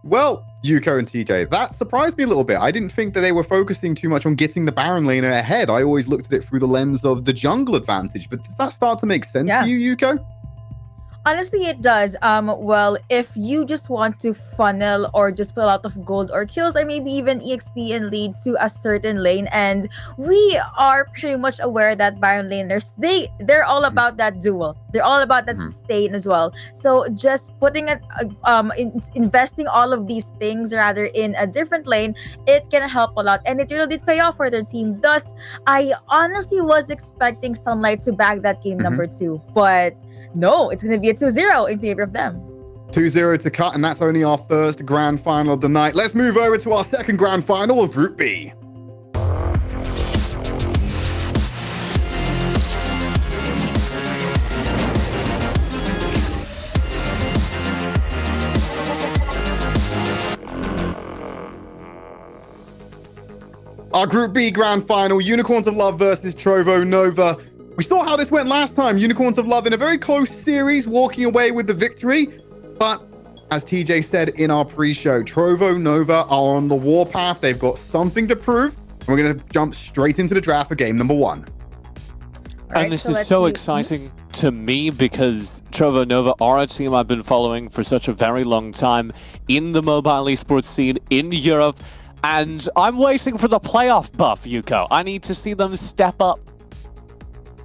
Well, Yuko and TJ, that surprised me a little bit. I didn't think that they were focusing too much on getting the Baron laner ahead. I always looked at it through the lens of the jungle advantage. But does that start to make sense for you, Yuko? Honestly, it does. Well, if you just want to funnel or just put a lot of gold or kills or maybe even EXP and lead to a certain lane, and we are pretty much aware that Baron laners, they're all about that duel. They're all about that sustain as well. So just putting it, investing all of these things rather in a different lane, it can help a lot, and it really did pay off for their team. Thus, I honestly was expecting Sunlight to bag that game number 2, but no, it's going to be a 2-0 in favor of them. 2-0 to cut, and that's only our first grand final of the night. Let's move over to our second grand final of Group B. Our Group B grand final, Unicorns of Love versus Trovo Nova. We saw how this went last time. Unicorns of Love in a very close series, walking away with the victory. But as TJ said in our pre-show, Trovo Nova are on the warpath. They've got something to prove. And we're going to jump straight into the draft for game number 1. And this is so exciting to me because Trovo Nova are a team I've been following for such a very long time in the mobile esports scene in Europe. And I'm waiting for the playoff buff, Yuko. I need to see them step up.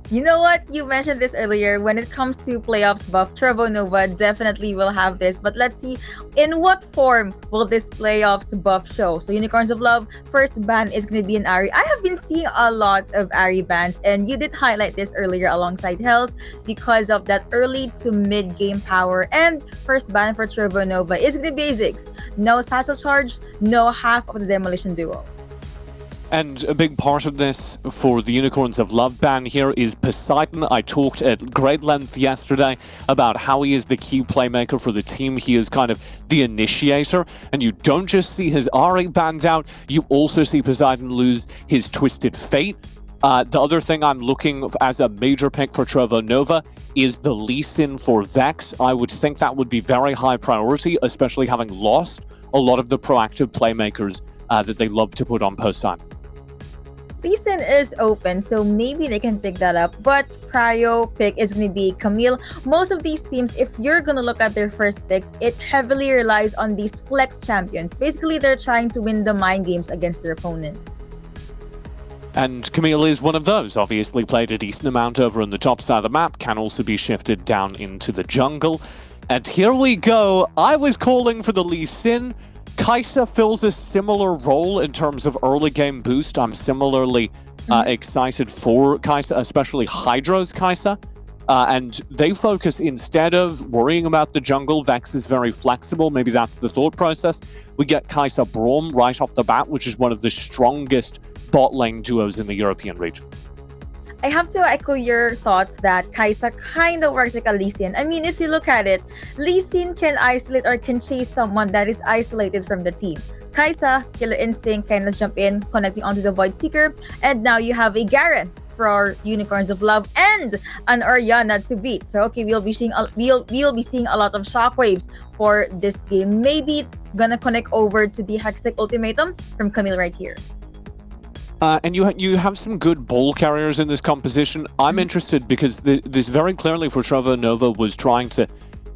You know what? You mentioned this earlier. When it comes to playoffs buff, Trovo Nova definitely will have this. But let's see, in what form will this playoffs buff show? So Unicorns of Love, first ban is going to be an Ahri. I have been seeing a lot of Ahri bans, and you did highlight this earlier alongside Hells because of that early to mid game power. And first ban for Trovo Nova is going to be Ziggs. No satchel charge, no half of the demolition duo. And a big part of this for the Unicorns of Love ban here is Poseidon. I talked at great length yesterday about how he is the key playmaker for the team. He is kind of the initiator. And you don't just see his Ahri banned out, you also see Poseidon lose his Twisted Fate. The other thing I'm looking as a major pick for Trovo Nova is the Lee Sin for Vex. I would think that would be very high priority, especially having lost a lot of the proactive playmakers that they love to put on Poseidon. Lee Sin is open, so maybe they can pick that up. But prio pick is going to be Camille. Most of these teams, if you're going to look at their first picks, it heavily relies on these flex champions. Basically, they're trying to win the mind games against their opponents. And Camille is one of those. Obviously played a decent amount over on the top side of the map, can also be shifted down into the jungle. And here we go. I was calling for the Lee Sin. Kai'Sa fills a similar role in terms of early game boost. I'm similarly excited for Kai'Sa, especially Hydro's Kai'Sa. And they focus, instead of worrying about the jungle, Vex is very flexible. Maybe that's the thought process. We get Kai'Sa Braum right off the bat, which is one of the strongest bot lane duos in the European region. I have to echo your thoughts that Kai'Sa kind of works like a Lee Sin. I mean, if you look at it, Lee Sin can isolate or can chase someone that is isolated from the team. Kai'Sa, Killer Instinct, kind of jump in, connecting onto the Void Seeker, and now you have a Garen for our Unicorns of Love and an Orianna to beat. So okay, we'll be seeing a lot of shockwaves for this game. Maybe gonna connect over to the Hextech Ultimatum from Camille right here. And you have some good ball carriers in this composition. I'm interested because this very clearly for Trovo Nova was trying to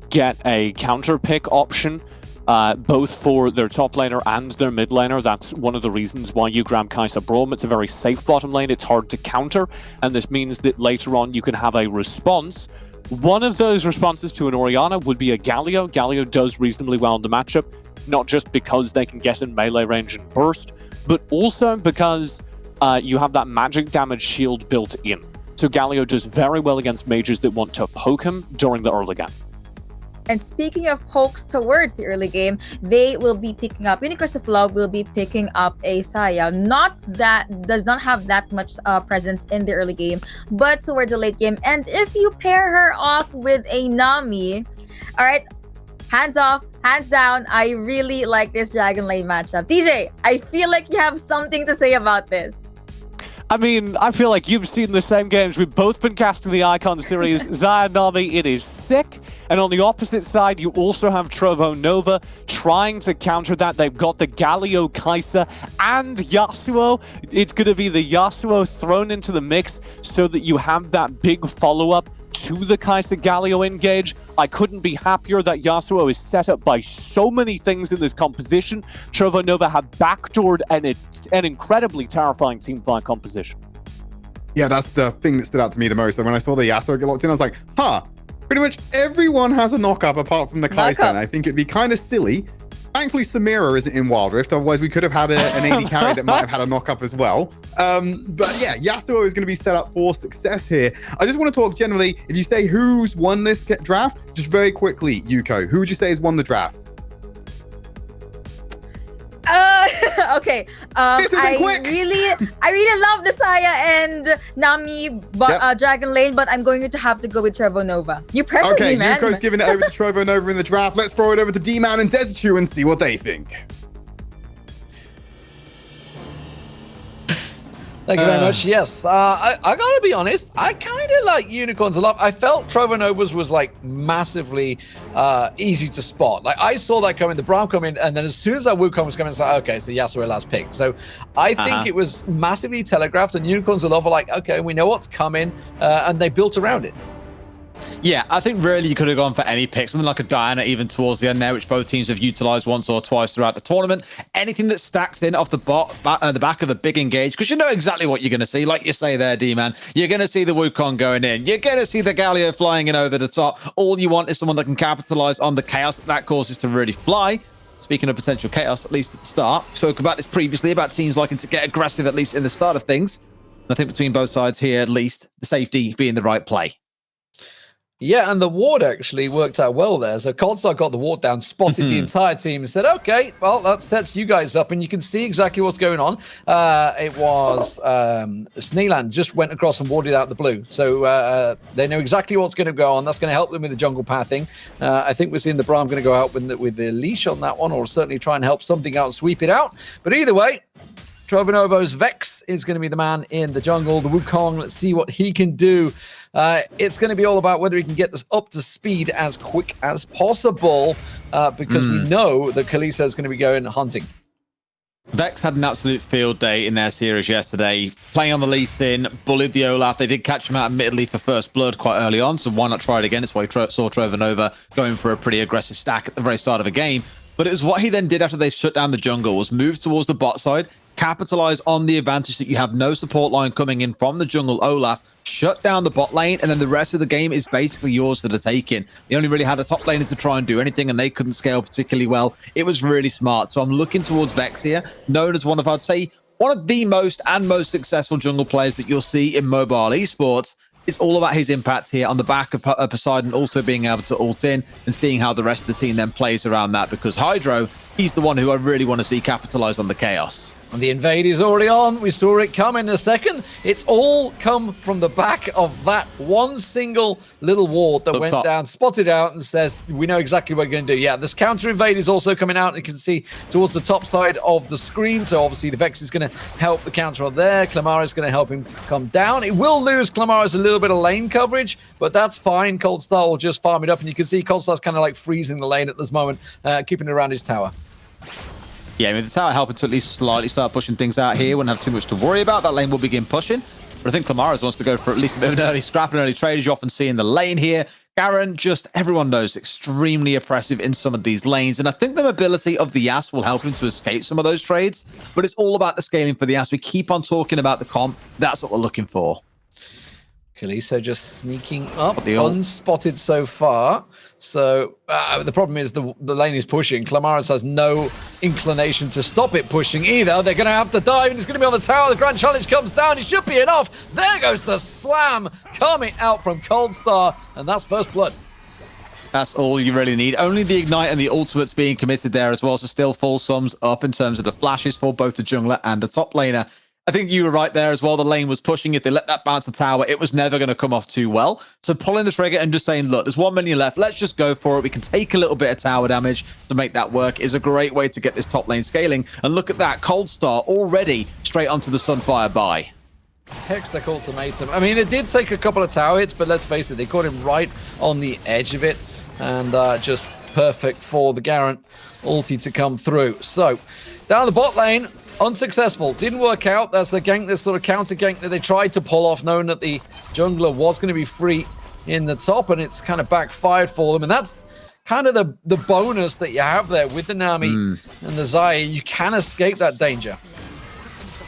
get a counter pick option, both for their top laner and their mid laner. That's one of the reasons why you grab Kai'Sa Braum. It's a very safe bottom lane. It's hard to counter, and this means that later on you can have a response. One of those responses to an Orianna would be a Galio. Galio does reasonably well in the matchup, not just because they can get in melee range and burst, but also because you have that magic damage shield built in. So Galio does very well against mages that want to poke him during the early game. And speaking of pokes towards the early game, they will be picking up, Unicorns of Love will be picking up a Saya. Does not have that much presence in the early game, but towards the late game. And if you pair her off with a Nami, all right, hands off, hands down, I really like this Dragon Lane matchup. DJ, I feel like you have something to say about this. I mean, I feel like you've seen the same games. We've both been casting the Icon series. Xayah Nami, it is sick. And on the opposite side, you also have Trovo Nova trying to counter that. They've got the Galio Kai'Sa and Yasuo. It's going to be the Yasuo thrown into the mix so that you have that big follow-up to the Kai'Sa Galio engage. I couldn't be happier that Yasuo is set up by so many things in this composition. Trovo Nova have backdoored an incredibly terrifying teamfight composition. Yeah, that's the thing that stood out to me the most. And when I saw the Yasuo get locked in, I was like, huh, pretty much everyone has a knock-up apart from the Kai'Sa. And I think it'd be kind of silly. Thankfully, Samira isn't in Wild Rift. Otherwise, we could have had an AD carry that might have had a knock-up as well. But yeah, Yasuo is going to be set up for success here. I just want to talk generally. If you say who's won this draft, just very quickly, Yuko, who would you say has won the draft? Okay. I really love the Saya and Nami Dragon Lane, but I'm going to have to go with Trovo Nova. You pressured me, man. Yuko's giving it over to Trovo Nova in the draft. Let's throw it over to D-Man and Dezichu and see what they think. Thank you very much. Yes, I gotta be honest. I kind of like Unicorns a lot. I felt Trovo Nova's was like massively easy to spot. Like I saw that coming, the Braum coming, and then as soon as that Wukong was coming, it's like, okay, so Yasuo last pick. So I think it was massively telegraphed, and Unicorns a lot were like, okay, we know what's coming, and they built around it. Yeah, I think really you could have gone for any pick, something like a Diana even towards the end there, which both teams have utilized once or twice throughout the tournament. Anything that stacks in off the back of a big engage, because you know exactly what you're going to see. Like you say there, D-Man, you're going to see the Wukong going in. You're going to see the Galio flying in over the top. All you want is someone that can capitalize on the chaos that causes to really fly. Speaking of potential chaos, at least at the start, we spoke about this previously, about teams liking to get aggressive, at least in the start of things. And I think between both sides here, at least, the safety being the right play. Yeah, and the ward actually worked out well there. So Coldstar got the ward down, spotted the entire team and said, okay, well, that sets you guys up and you can see exactly what's going on. It was Sneeland just went across and warded out the blue. So they know exactly what's going to go on. That's going to help them with the jungle pathing. I think we're seeing the Braum going to go out with the leash on that one, or certainly try and help something out and sweep it out. But either way, Trovo Nova's Vex is going to be the man in the jungle. The Wukong, let's see what he can do. It's going to be all about whether he can get this up to speed as quick as possible, because we know that Kalisa is going to be going hunting. Vex had an absolute field day in their series yesterday, playing on the Lee Sin, bullied the Olaf. They did catch him out admittedly for first blood quite early on, so why not try it again? It's why we saw Trovo Nova going for a pretty aggressive stack at the very start of the game. But it was what he then did after they shut down the jungle, was move towards the bot side, capitalize on the advantage that you have no support line coming in from the jungle Olaf, shut down the bot lane, and then the rest of the game is basically yours for the taking. They only really had a top laner to try and do anything, and they couldn't scale particularly well. It was really smart. So I'm looking towards Vex here, known as one of, I'd say, one of the most successful jungle players that you'll see in mobile esports. It's all about his impact here on the back of Poseidon also being able to ult in and seeing how the rest of the team then plays around that, because Hydro, he's the one who I really want to see capitalize on the chaos. And the invade is already on. We saw it come in a second. It's all come from the back of that one single little ward that went down, spotted out, and says, we know exactly what we're going to do. Yeah, this counter invade is also coming out. You can see towards the top side of the screen. So obviously the Vex is going to help the counter on there. Clamara is going to help him come down. It will lose Clamara's a little bit of lane coverage, but that's fine. Coldstar will just farm it up. And you can see Coldstar's kind of like freezing the lane at this moment, keeping it around his tower. Yeah, I mean, the tower helping to at least slightly start pushing things out here. Wouldn't have too much to worry about. That lane will begin pushing. But I think Clamara's wants to go for at least a bit of an early scrap and early trade, as you often see in the lane here. Garen, just everyone knows, extremely oppressive in some of these lanes. And I think the mobility of the Yas will help him to escape some of those trades. But it's all about the scaling for the Yas. We keep on talking about the comp. That's what we're looking for. Kalisa just sneaking up, unspotted so far. So the problem is the lane is pushing. Clamaris has no inclination to stop it pushing either. They're going to have to dive, and it's going to be on the tower. The Grand Challenge comes down. It should be enough. There goes the slam coming out from Coldstar, and that's first blood. That's all you really need. Only the Ignite and the ultimates being committed there as well. So still full sums up in terms of the flashes for both the jungler and the top laner. I think you were right there as well. The lane was pushing. If they let that bounce the tower, it was never going to come off too well. So pulling the trigger and just saying, look, there's 1 million left. Let's just go for it. We can take a little bit of tower damage to make that work is a great way to get this top lane scaling. And look at that. Coldstar already straight onto the Sunfire buy. Hextech Ultimatum. I mean, it did take a couple of tower hits, but let's face it, they caught him right on the edge of it. And just perfect for the Garen ulti to come through. So, down the bot lane, unsuccessful. Didn't work out. That's the gank, this sort of counter gank that they tried to pull off, knowing that the jungler was going to be free in the top, and it's kind of backfired for them. And that's kind of the bonus that you have there with the Nami and the Xayah. You can escape that danger.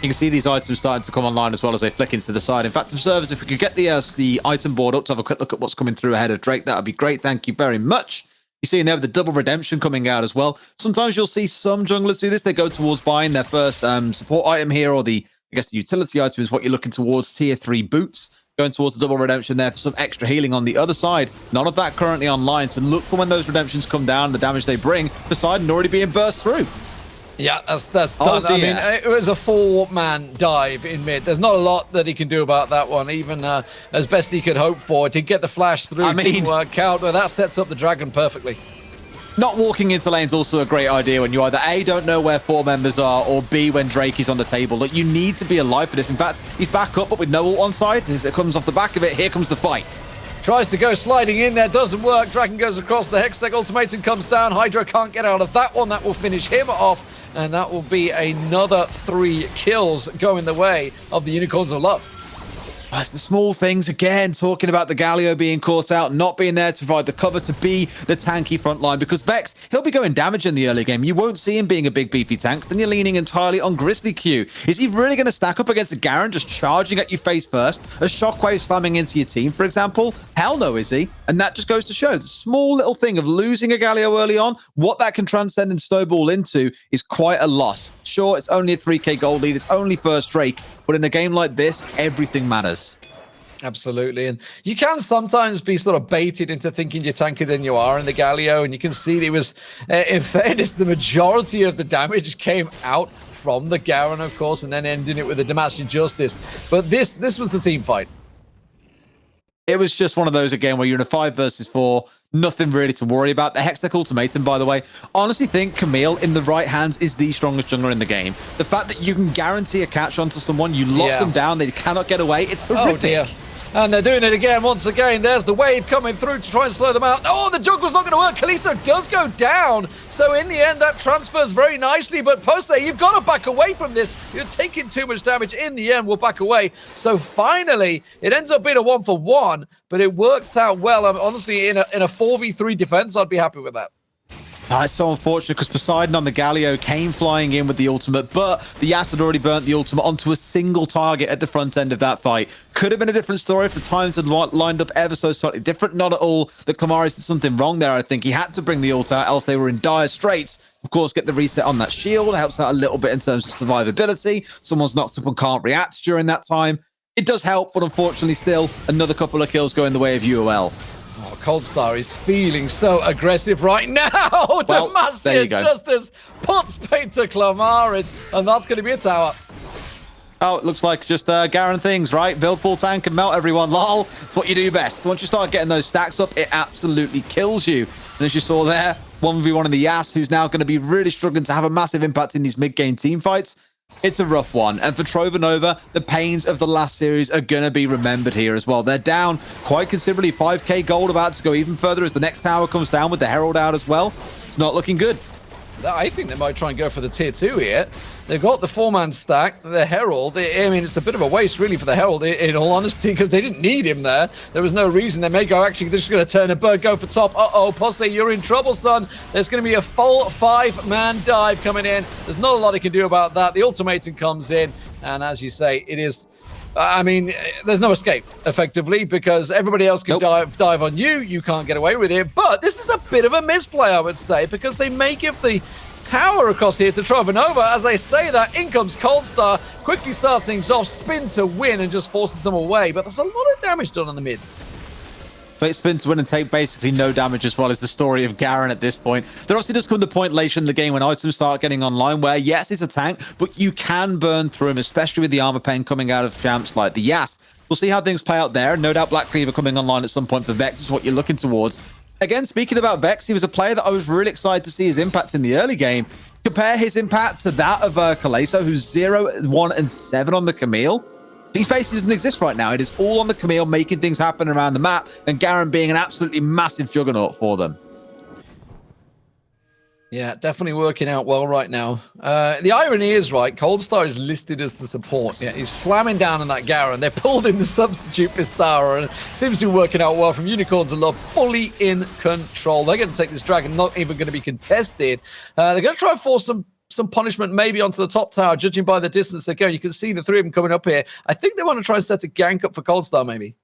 You can see these items starting to come online as well as they flick into the side. In fact, observers, if we could get the item board up to have a quick look at what's coming through ahead of Drake, that would be great. Thank you very much. You're seeing there with the double redemption coming out as well. Sometimes you'll see some junglers do this. They go towards buying their first support item here, or the utility item is what you're looking towards, tier 3 boots. Going towards the double redemption there for some extra healing on the other side. None of that currently online, so look for when those redemptions come down, the damage they bring. Poseidon already being burst through. Yeah, that's done. I mean, it was a 4-man dive in mid. There's not a lot that he can do about that one, even as best he could hope for. Did get the flash through, didn't work out, but that sets up the dragon perfectly. Not walking into lane's also a great idea when you either A, don't know where 4 members are, or B, when Drake is on the table. Like, you need to be alive for this. In fact, he's back up, but with no ult on side. As it comes off the back of it, here comes the fight. Tries to go sliding in there, doesn't work. Dragon goes across, the Hextech Ultimatum comes down. Hydra can't get out of that one. That will finish him off, and that will be another 3 kills going the way of the Unicorns of Love. That's the small things again, talking about the Galio being caught out, not being there to provide the cover to be the tanky front line, because Vex, he'll be going damage in the early game. You won't see him being a big beefy tank, then you're leaning entirely on Grizzly Q. Is he really going to stack up against a Garen just charging at you face first? A Shockwave spamming into your team, for example? Hell no, is he? And that just goes to show the small little thing of losing a Galio early on, what that can transcend and snowball into is quite a loss. Sure, it's only a 3k gold lead, it's only first Drake, but in a game like this, everything matters. Absolutely, and you can sometimes be sort of baited into thinking you're tankier than you are in the Galio, and you can see it was, in fairness, the majority of the damage came out from the Garen, of course, and then ending it with the Damascene Justice. But this was the team fight. It was just one of those again where you're in a 5 versus 4, nothing really to worry about. The Hextech Ultimatum, by the way, honestly think Camille in the right hands is the strongest jungler in the game. The fact that you can guarantee a catch onto someone, you lock them down, they cannot get away, it's horrific. Oh dear. And they're doing it again, once again. There's the wave coming through to try and slow them out. Oh, the jungle's not going to work. Kalisto does go down. So in the end, that transfers very nicely. But Poste, you've got to back away from this. You're taking too much damage. In the end, we'll back away. So finally, it ends up being a 1-for-1, but it worked out well. Honestly, in a 4v3 defense, I'd be happy with that. It's so unfortunate because Poseidon on the Galio came flying in with the ultimate, but the Yas had already burnt the ultimate onto a single target at the front end of that fight. Could have been a different story if the times had lined up ever so slightly different. Not at all that Clamaris did something wrong there, I think. He had to bring the ult out, else they were in dire straits. Of course, get the reset on that shield. Helps out a little bit in terms of survivability. Someone's knocked up and can't react during that time. It does help, but unfortunately still, another couple of kills going the way of UOL. Oh, Coldstar is feeling so aggressive right now. Well, Damascene Justice puts paint to Clamaris, and that's going to be a tower. Oh, it looks like just Garen things, right? Build full tank and melt everyone. Lol. It's what you do best. Once you start getting those stacks up, it absolutely kills you. And as you saw there, 1v1 in the Yas, who's now going to be really struggling to have a massive impact in these mid-game team fights. It's a rough one. And for Trova, the pains of the last series are going to be remembered here as well. They're down quite considerably. 5k gold about to go even further as the next tower comes down with the Herald out as well. It's not looking good. I think they might try and go for the tier 2 here. They've got the 4-man stack, the Herald. I mean, it's a bit of a waste, really, for the Herald, in all honesty, because they didn't need him there. There was no reason. They may go, actually, they're just going to turn a bird, go for top. Uh-oh, Poste, you're in trouble, son. There's going to be a full 5-man dive coming in. There's not a lot he can do about that. The ultimatum comes in, and as you say, it is... I mean, there's no escape, effectively, because everybody else can dive on you. You can't get away with it. But this is a bit of a misplay, I would say, because they may give the tower across here to Trova. As I say that, in comes Coldstar, quickly starts things off, spin to win, and just forces them away. But there's a lot of damage done on the mid. But spin to win and take basically no damage as well as the story of Garen at this point. There obviously does come the point later in the game when items start getting online where, yes, it's a tank, but you can burn through him, especially with the armor pen coming out of champs like the Yas. We'll see how things play out there. No doubt Black Cleaver coming online at some point for Vex is what you're looking towards. Again, speaking about Vex, he was a player that I was really excited to see his impact in the early game. Compare his impact to that of Kaleso, who's 0, 1, and 7 on the Camille. Peak space doesn't exist right now. It is all on the Camille, making things happen around the map, and Garen being an absolutely massive juggernaut for them. Yeah, definitely working out well right now. The irony is, right, Coldstar is listed as the support. Yeah, he's slamming down on that Garen. They're pulled in the substitute Pistara, and it seems to be working out well from Unicorns of Love, fully in control. They're going to take this dragon, not even going to be contested. They're going to try and force some punishment maybe onto the top tower, judging by the distance they're going. You can see the three of them coming up here. I think they want to try and set a gank up for Coldstar, maybe.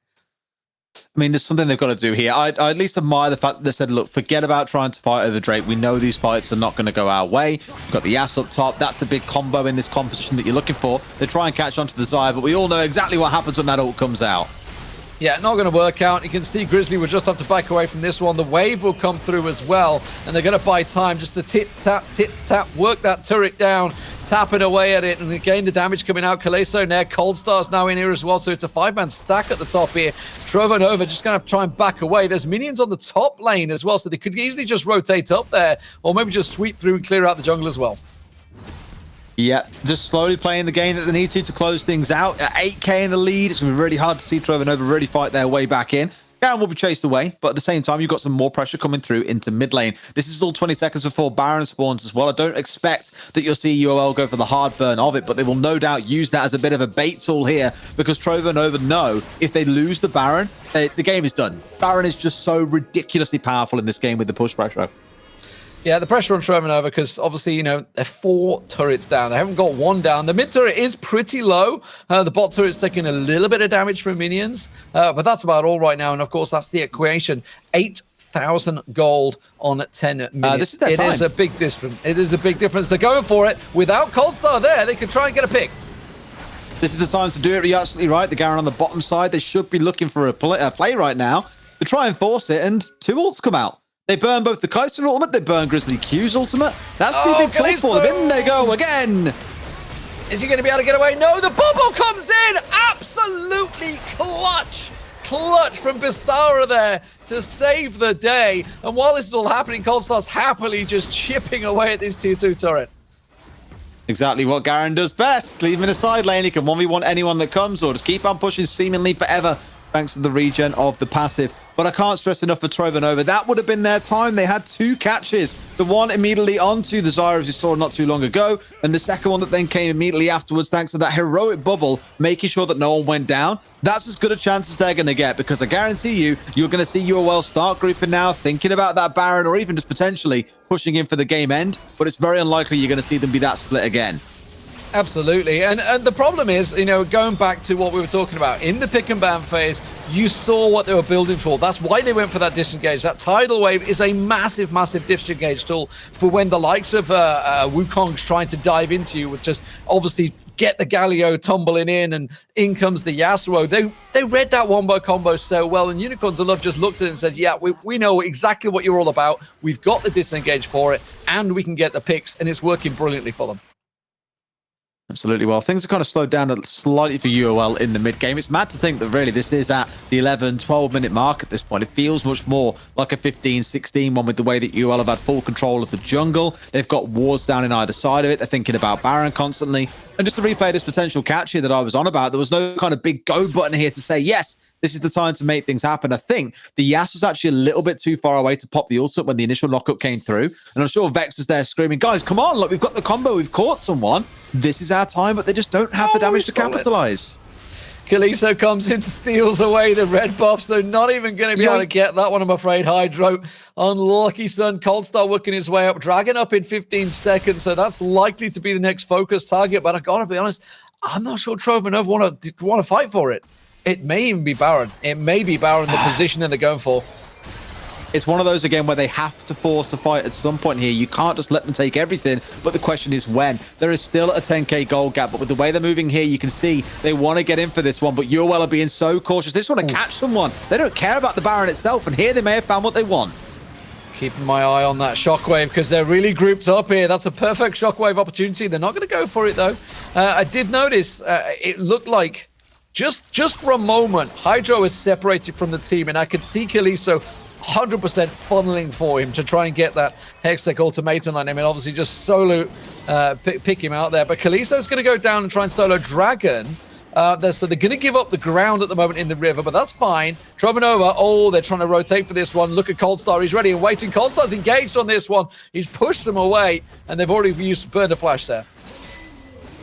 I mean, there's something they've got to do here. I at least admire the fact that they said, look, forget about trying to fight over Drake. We know these fights are not going to go our way. We've got the Yas up top. That's the big combo in this composition that you're looking for. They try and catch onto the Xayah, but we all know exactly what happens when that ult comes out. Yeah, not going to work out. You can see Grizzly will just have to back away from this one. The wave will come through as well, and they're going to buy time just to tip-tap, work that turret down, tapping away at it, and again, the damage coming out. Kaleso there, Coldstar's now in here as well, so it's a 5-man stack at the top here. Trovo Nova just going to try and back away. There's minions on the top lane as well, so they could easily just rotate up there, or maybe just sweep through and clear out the jungle as well. Yeah, just slowly playing the game that they need to close things out. At 8k in the lead, it's going to be really hard to see Trovo Nova really fight their way back in. Garen will be chased away, but at the same time, you've got some more pressure coming through into mid lane. This is all 20 seconds before Baron spawns as well. I don't expect that you'll see UOL go for the hard burn of it, but they will no doubt use that as a bit of a bait tool here, because Trovo Nova know if they lose the Baron, the game is done. Baron is just so ridiculously powerful in this game with the push pressure. Yeah, the pressure on Trovo Nova, because obviously, you know, they're 4 turrets down. They haven't got 1 down. The mid turret is pretty low. The bot turret's taking a little bit of damage from minions, but that's about all right now. And of course, that's the equation. 8,000 gold on 10 minutes. It is a big difference. It is a big difference. They're going for it. Without Coldstar there, they could try and get a pick. This is the time to do it. You're absolutely right. The Garen on the bottom side, they should be looking for a play right now to try and force it, and 2 ults come out. They burn both the Kaiser ultimate, they burn Grizzly Q's ultimate. That's 2 big kills for them. In they go again. Is he going to be able to get away? No, the bubble comes in. Absolutely clutch. Clutch from Pistara there to save the day. And while this is all happening, Coldstar's happily just chipping away at this tier 2 turret. Exactly what Garen does best. Leave him in a side lane. He can 1v1 anyone that comes, or just keep on pushing seemingly forever, thanks to the regen of the passive. But I can't stress enough for Trovo Nova. That would have been their time. They had 2 catches. The one immediately onto the Xayah, as you saw not too long ago, and the second one that then came immediately afterwards, thanks to that heroic bubble, making sure that no one went down. That's as good a chance as they're going to get, because I guarantee you're going to see UOL start grouping now, thinking about that Baron, or even just potentially pushing in for the game end. But it's very unlikely you're going to see them be that split again. Absolutely. And the problem is, you know, going back to what we were talking about, in the pick and ban phase, you saw what they were building for. That's why they went for that disengage. That tidal wave is a massive, massive disengage tool for when the likes of Wukong's trying to dive into you with just obviously get the Galio tumbling in comes the Yasuo. They read that wombo combo so well, and Unicorns of Love just looked at it and said, yeah, we know exactly what you're all about. We've got the disengage for it, and we can get the picks, and it's working brilliantly for them. Absolutely. Well, things have kind of slowed down slightly for UOL in the mid game. It's mad to think that really this is at the 11, 12-minute mark at this point. It feels much more like a 15, 16 one with the way that UOL have had full control of the jungle. They've got wards down in either side of it. They're thinking about Baron constantly. And just to replay this potential catch here that I was on about, there was no kind of big go button here to say, yes, this is the time to make things happen. I think the Yas was actually a little bit too far away to pop the ultimate when the initial lockup came through. And I'm sure Vex was there screaming, guys, come on, look, we've got the combo, we've caught someone. This is our time, but they just don't have the damage to capitalize. Kalisto comes in, steals away the red buff, so not even going to be able to get that one, I'm afraid. Hydro, unlucky son. Coldstar working his way up, Dragon up in 15 seconds, so that's likely to be the next focus target. But I gotta be honest, I'm not sure Trovo Nova want to fight for it. It may even be Baron. It may be Baron, the position that they're going for. It's one of those, again, where they have to force a fight at some point here. You can't just let them take everything, but the question is when. There is still a 10k gold gap, but with the way they're moving here, you can see they want to get in for this one, but UOL are being so cautious. They just want to catch someone. They don't care about the Baron itself, and here they may have found what they want. Keeping my eye on that shockwave, because they're really grouped up here. That's a perfect shockwave opportunity. They're not going to go for it, though. I did notice it looked like just for a moment, Hydro is separated from the team, and I could see Kalisto 100% funneling for him to try and get that Hextech ultimatum on him, and obviously just solo pick him out there. But Kalisto's going to go down and try and solo Dragon. So they're going to give up the ground at the moment in the river, but that's fine. Trovanova, they're trying to rotate for this one. Look at Coldstar. He's ready and waiting. Coldstar's engaged on this one. He's pushed them away, and they've already used Burner Flash there.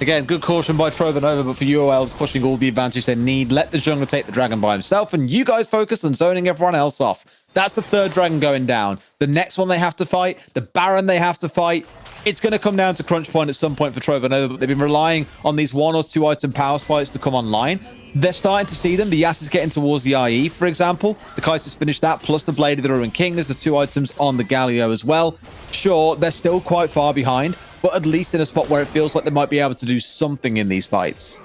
Again, good caution by Trovanova, but for UOL, it's pushing all the advantage they need. Let the jungler take the dragon by himself, and you guys focus on zoning everyone else off. That's the third dragon going down. The next one they have to fight, the Baron they have to fight. It's going to come down to crunch point at some point for Trovanova, but they've been relying on these 1 or 2 item power spikes to come online. They're starting to see them. The Yas is getting towards the IE, for example. The Kaiser's finished that, plus the Blade of the Ruined King. There's the 2 items on the Galio as well. Sure, they're still quite far behind, but at least in a spot where it feels like they might be able to do something in these fights.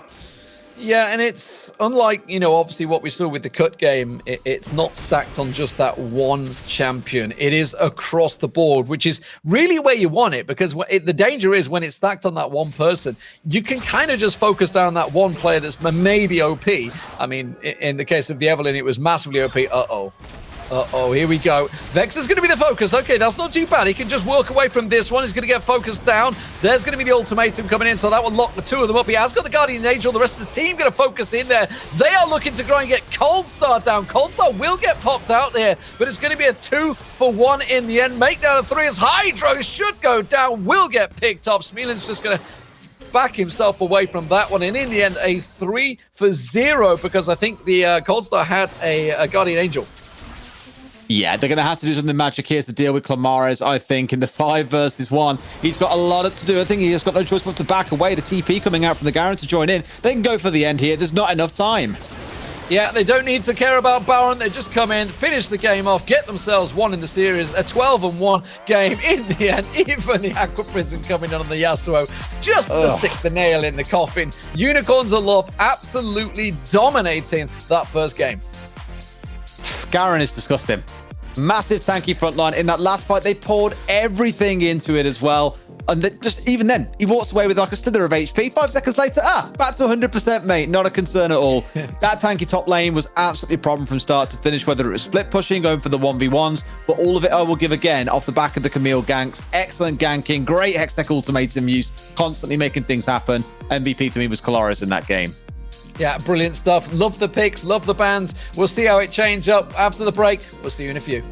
Yeah, and it's unlike, obviously what we saw with the cut game, it's not stacked on just that one champion. It is across the board, which is really where you want it, because the danger is when it's stacked on that one person, you can kind of just focus down that one player that's maybe OP. I mean, in the case of the Evelynn, it was massively OP. Uh-oh, here we go. Vex is going to be the focus. Okay, that's not too bad. He can just walk away from this one. He's going to get focused down. There's going to be the ultimatum coming in, so that will lock the 2 of them up. He has got the Guardian Angel. The rest of the team going to focus in there. They are looking to try and get Coldstar down. Coldstar will get popped out there, but it's going to be a 2-for-1 in the end. Make down a 3 as Hydro should go down, will get picked off. Smeelin's just going to back himself away from that one, and in the end, a 3-for-0, because I think the Coldstar had a Guardian Angel. Yeah, they're going to have to do something magic here to deal with Clamares, I think, in the 5 versus 1. He's got a lot to do. I think he has got no choice but to back away. The TP coming out from the Garen to join in. They can go for the end here. There's not enough time. Yeah, they don't need to care about Baron. They just come in, finish the game off, get themselves 1 in the series, a 12-1 game in the end. Even the Aqua Prison coming in on the Yasuo just to stick the nail in the coffin. Unicorns of Love absolutely dominating that first game. Garen is disgusting. Massive tanky front line. In that last fight, they poured everything into it as well. And even then, he walks away with like a slither of HP. 5 seconds later, back to 100%, mate. Not a concern at all. That tanky top lane was absolutely a problem from start to finish, whether it was split pushing, going for the 1v1s, but all of it I will give again off the back of the Camille ganks. Excellent ganking, great Hextech ultimatum use, constantly making things happen. MVP for me was Colaris in that game. Yeah, brilliant stuff. Love the picks, love the bans. We'll see how it changes up after the break. We'll see you in a few.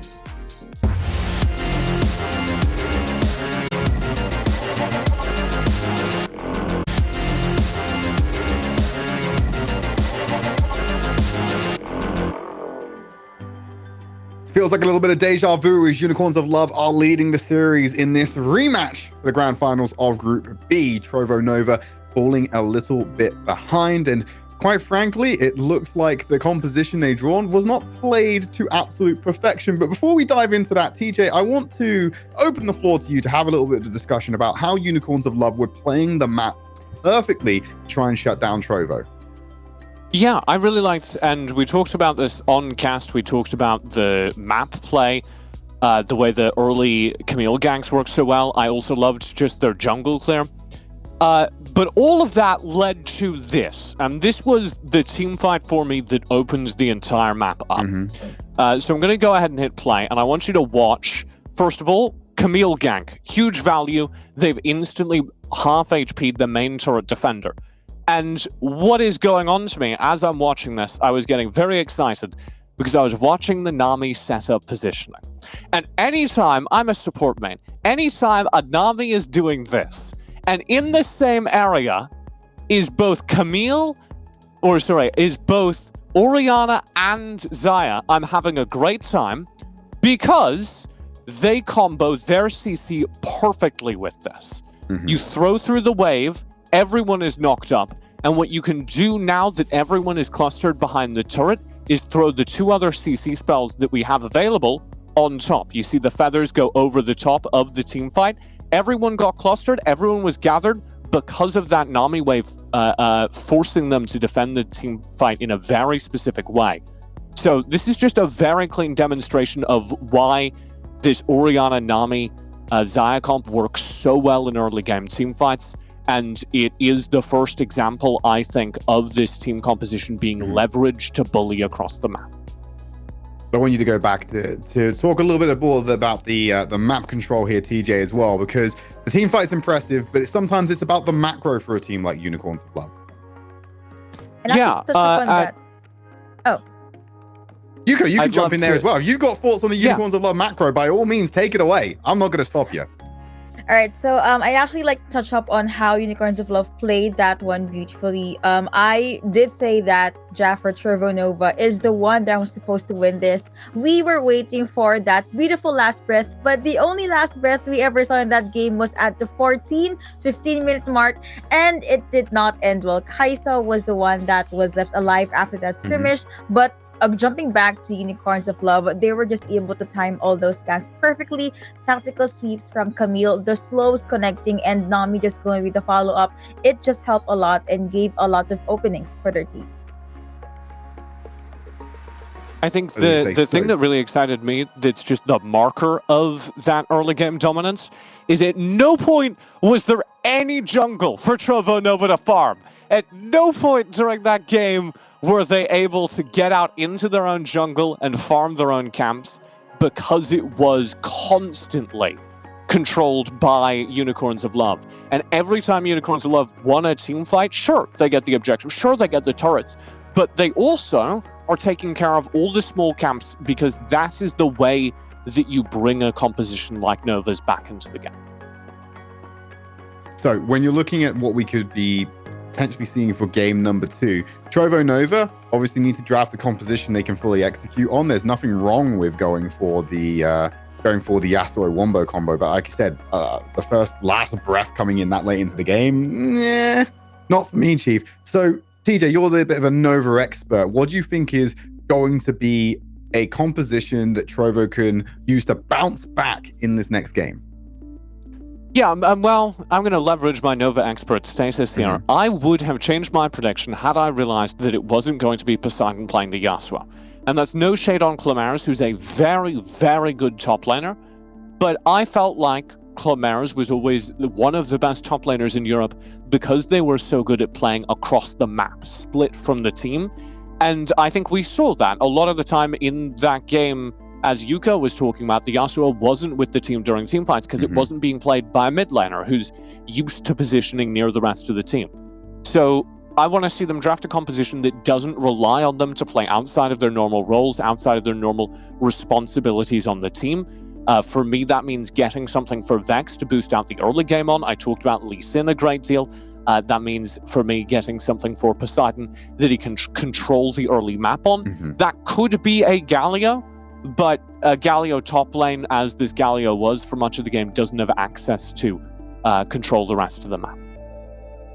Feels like a little bit of deja vu as Unicorns of Love are leading the series in this rematch for the grand finals of Group B. Trovo Nova falling a little bit behind, and quite frankly, it looks like the composition they drawn was not played to absolute perfection. But before we dive into that, TJ, I want to open the floor to you to have a little bit of a discussion about how Unicorns of Love were playing the map perfectly to try and shut down Trovo. Yeah, I really liked, and we talked about this on cast, we talked about the map play, the way the early Camille ganks worked so well. I also loved just their jungle clear. But all of that led to this, and this was the team fight for me that opens the entire map up. So I'm going to go ahead and hit play, and I want you to watch, first of all, Camille gank. Huge value. They've instantly half HP'd the main turret defender. And what is going on to me as I'm watching this, I was getting very excited because I was watching the Nami setup positioning. And anytime I'm a support main, anytime a Nami is doing this, and in the same area is both is both Orianna and Xayah, I'm having a great time because they combo their CC perfectly with this. You throw through the wave, everyone is knocked up, and what you can do now that everyone is clustered behind the turret is throw the 2 other CC spells that we have available on top. You see the feathers go over the top of the team fight. Everyone got clustered, everyone was gathered because of that Nami wave forcing them to defend the team fight in a very specific way. So this is just a very clean demonstration of why this Orianna Nami Xayah comp works so well in early game team fights. And it is the first example, I think, of this team composition being leveraged to bully across the map. I want you to go back to talk a little bit more about the map control here, TJ, as well, because the team fight's impressive, but sometimes it's about the macro for a team like Unicorns of Love. And actually, touch up on that. Oh. Yuko, you can I'd jump love in there to- as well. If you've got thoughts on the Unicorns of Love macro, by all means, take it away. I'm not going to stop you. All right, so I actually like to touch up on how Unicorns of Love played that one beautifully. I did say that Jaffer Trovo Nova is the one that was supposed to win this. We were waiting for that beautiful last breath, but the only last breath we ever saw in that game was at the 15-minute mark, and it did not end well. Kaisa was the one that was left alive after that skirmish, but jumping back to Unicorns of Love, they were just able to time all those scans perfectly. Tactical sweeps from Camille, the slows connecting, and Nami just going with the follow-up. It just helped a lot and gave a lot of openings for their team. I think the thing that really excited me, that's just the marker of that early game dominance, is at no point was there any jungle for Trovo Nova to farm. At no point during that game were they able to get out into their own jungle and farm their own camps, because it was constantly controlled by Unicorns of Love. And every time Unicorns of Love won a team fight, sure, they get the objective, sure, they get the turrets, but they also are taking care of all the small camps, because that is the way that you bring a composition like Nova's back into the game. So when you're looking at what we could be potentially seeing for game number 2, Trovo Nova obviously need to draft the composition they can fully execute on. There's nothing wrong with going for the Yasuo Wombo combo, but like I said, the first last breath coming in that late into the game, not for me, Chief. So TJ, you're a bit of a Nova expert. What do you think is going to be a composition that Trovo can use to bounce back in this next game? Yeah, well, I'm going to leverage my Nova expert status here. I would have changed my prediction had I realized that it wasn't going to be Poseidon playing the Yasuo. And that's no shade on Clemaris, who's a very, very good top laner. But I felt like Clemaris was always one of the best top laners in Europe because they were so good at playing across the map, split from the team. And I think we saw that a lot of the time in that game. As Yuko was talking about, the Yasuo wasn't with the team during team fights because it wasn't being played by a mid laner who's used to positioning near the rest of the team. So I want to see them draft a composition that doesn't rely on them to play outside of their normal roles, outside of their normal responsibilities on the team. For me, that means getting something for Vex to boost out the early game on. I talked about Lee Sin a great deal. That means, for me, getting something for Poseidon that he can control the early map on. That could be a Galio, but a Galio top lane, as this Galio was for much of the game, doesn't have access to control the rest of the map.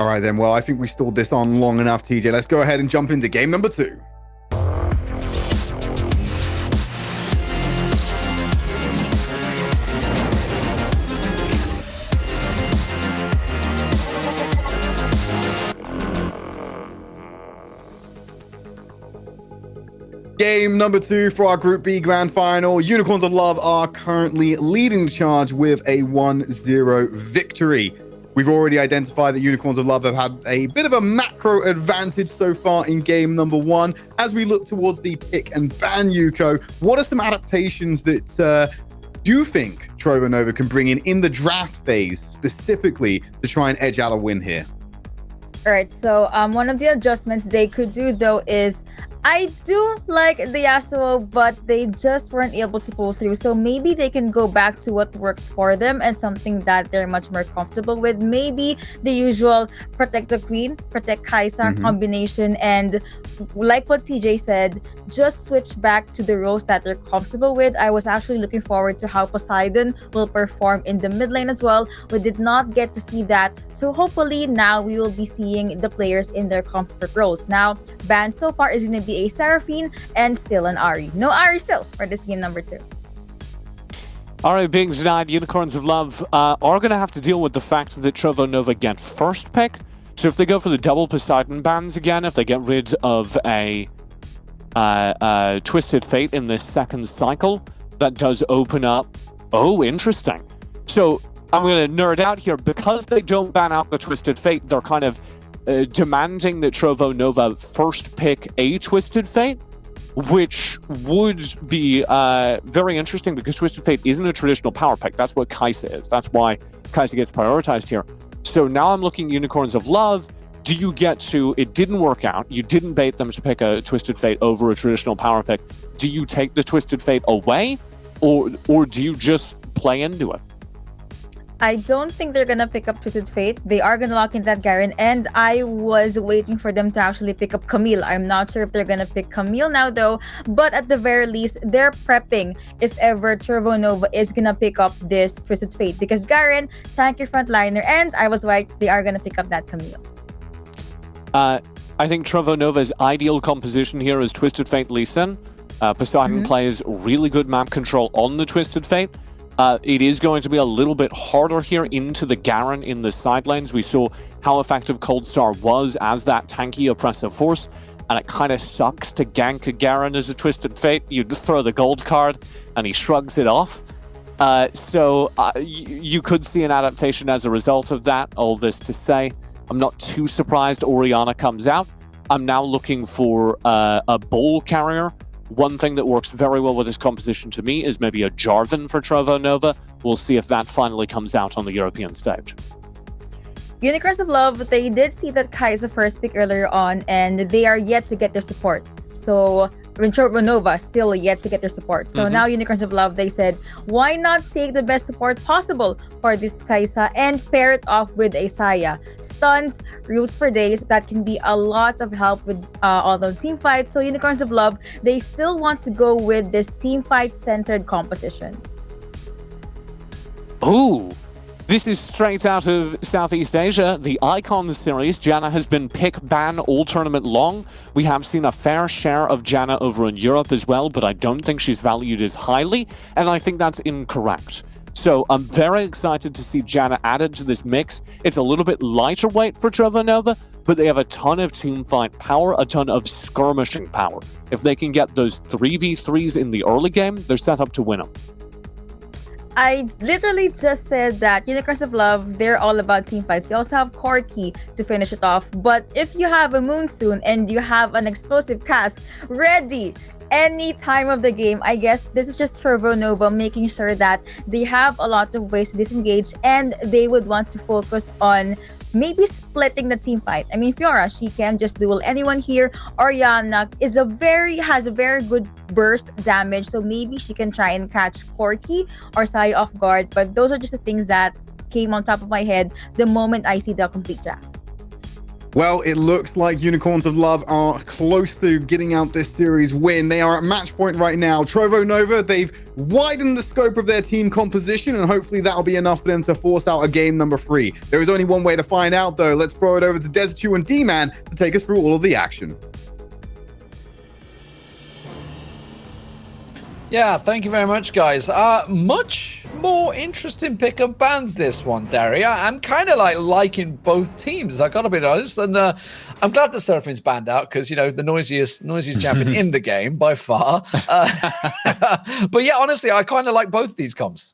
All right, then. Well, I think we stalled this on long enough, TJ. Let's go ahead and jump into game number 2. Game number 2 for our Group B Grand Final. Unicorns of Love are currently leading the charge with a 1-0 victory. We've already identified that Unicorns of Love have had a bit of a macro advantage so far in game number 1. As we look towards the pick and ban, Yuko, what are some adaptations that you think Trovo Nova can bring in the draft phase specifically to try and edge out a win here? All right, so one of the adjustments they could do, though, is I do like the Yasuo, but they just weren't able to pull through. So maybe they can go back to what works for them and something that they're much more comfortable with. Maybe the usual protect the queen, protect Kaisa combination. And like what TJ said, just switch back to the roles that they're comfortable with. I was actually looking forward to how Poseidon will perform in the mid lane as well. We did not get to see that. So hopefully now we will be seeing the players in their comfort roles. Now, ban so far is going to be a Seraphine and still an Ahri. No Ahri still for this game number 2. Ahri being denied, Unicorns of Love are going to have to deal with the fact that Trovo Nova get first pick. So if they go for the double Poseidon bans again, if they get rid of a Twisted Fate in this second cycle, that does open up... Oh, interesting. So I'm going to nerd out here. Because they don't ban out the Twisted Fate, they're kind of demanding that Trovo Nova first pick a Twisted Fate, which would be very interesting because Twisted Fate isn't a traditional power pick. That's what Kaisa is. That's why Kaisa gets prioritized here. So now I'm looking at Unicorns of Love do you get to, it didn't work out, you didn't bait them to pick a Twisted Fate over a traditional power pick, do you take the Twisted Fate away, or do you just play into it? I don't think they're gonna pick up Twisted Fate. They are gonna lock in that Garen, and I was waiting for them to actually pick up Camille. I'm not sure if they're gonna pick Camille now though, but at the very least, they're prepping if ever Turbo Nova is gonna pick up this Twisted Fate, because Garen, tanky frontliner, and I was right, they are gonna pick up that Camille. I think Trovo Nova's ideal composition here is Twisted Fate Lee Sin. Poseidon plays really good map control on the Twisted Fate. It is going to be a little bit harder here into the Garen in the side lanes. We saw how effective Cold Star was as that tanky oppressive force, and it kind of sucks to gank a Garen as a Twisted Fate. You just throw the gold card, and he shrugs it off. So you could see an adaptation as a result of that. All this to say, I'm not too surprised Orianna comes out. I'm now looking for a Bull carrier. One thing that works very well with this composition to me is maybe a Jarvan for Trovo Nova. We'll see if that finally comes out on the European stage. Unicorns of Love, they did see that Kai'Sa first pick earlier on, and they are yet to get their support. So, Trovo Nova still yet to get their support. So now Unicorns of Love, they said, why not take the best support possible for this Kai'Sa and pair it off with a Saya? Stuns, roots for days, that can be a lot of help with all the team fights. So Unicorns of Love, they still want to go with this team fight centered composition. Ooh, this is straight out of Southeast Asia. The Icons series, Janna has been pick ban all tournament long. We have seen a fair share of Janna over in Europe as well, but I don't think she's valued as highly, and I think that's incorrect. So I'm very excited to see Janna added to this mix. It's a little bit lighter weight for Trovo Nova, but they have a ton of teamfight power, a ton of skirmishing power. If they can get those 3v3s in the early game, they're set up to win them. I literally just said that Unicorns of Love, they're all about team fights. You also have Corki to finish it off. But if you have a Moonstone and you have an explosive cast ready any time of the game, I guess this is just Trovo Nova making sure that they have a lot of ways to disengage, and they would want to focus on maybe splitting the team fight. I mean, Fiora, she can just duel anyone here. Orianna has a very good burst damage, so maybe she can try and catch Corki or Saya off guard. But those are just the things that came on top of my head the moment I see the complete draft. Well, it looks like Unicorns of Love are close to getting out this series win. They are at match point right now. Trovo Nova, they've widened the scope of their team composition, and hopefully that'll be enough for them to force out a game number 3. There is only one way to find out, though. Let's throw it over to Desertu and D-Man to take us through all of the action. Yeah, thank you very much, guys. Much more interesting pick and bans this one, Daria. I'm kind of liking both teams, I gotta be honest. And I'm glad that Seraphine's banned out because, you know, the noisiest champion in the game by far. But yeah, honestly, I kind of like both these comps.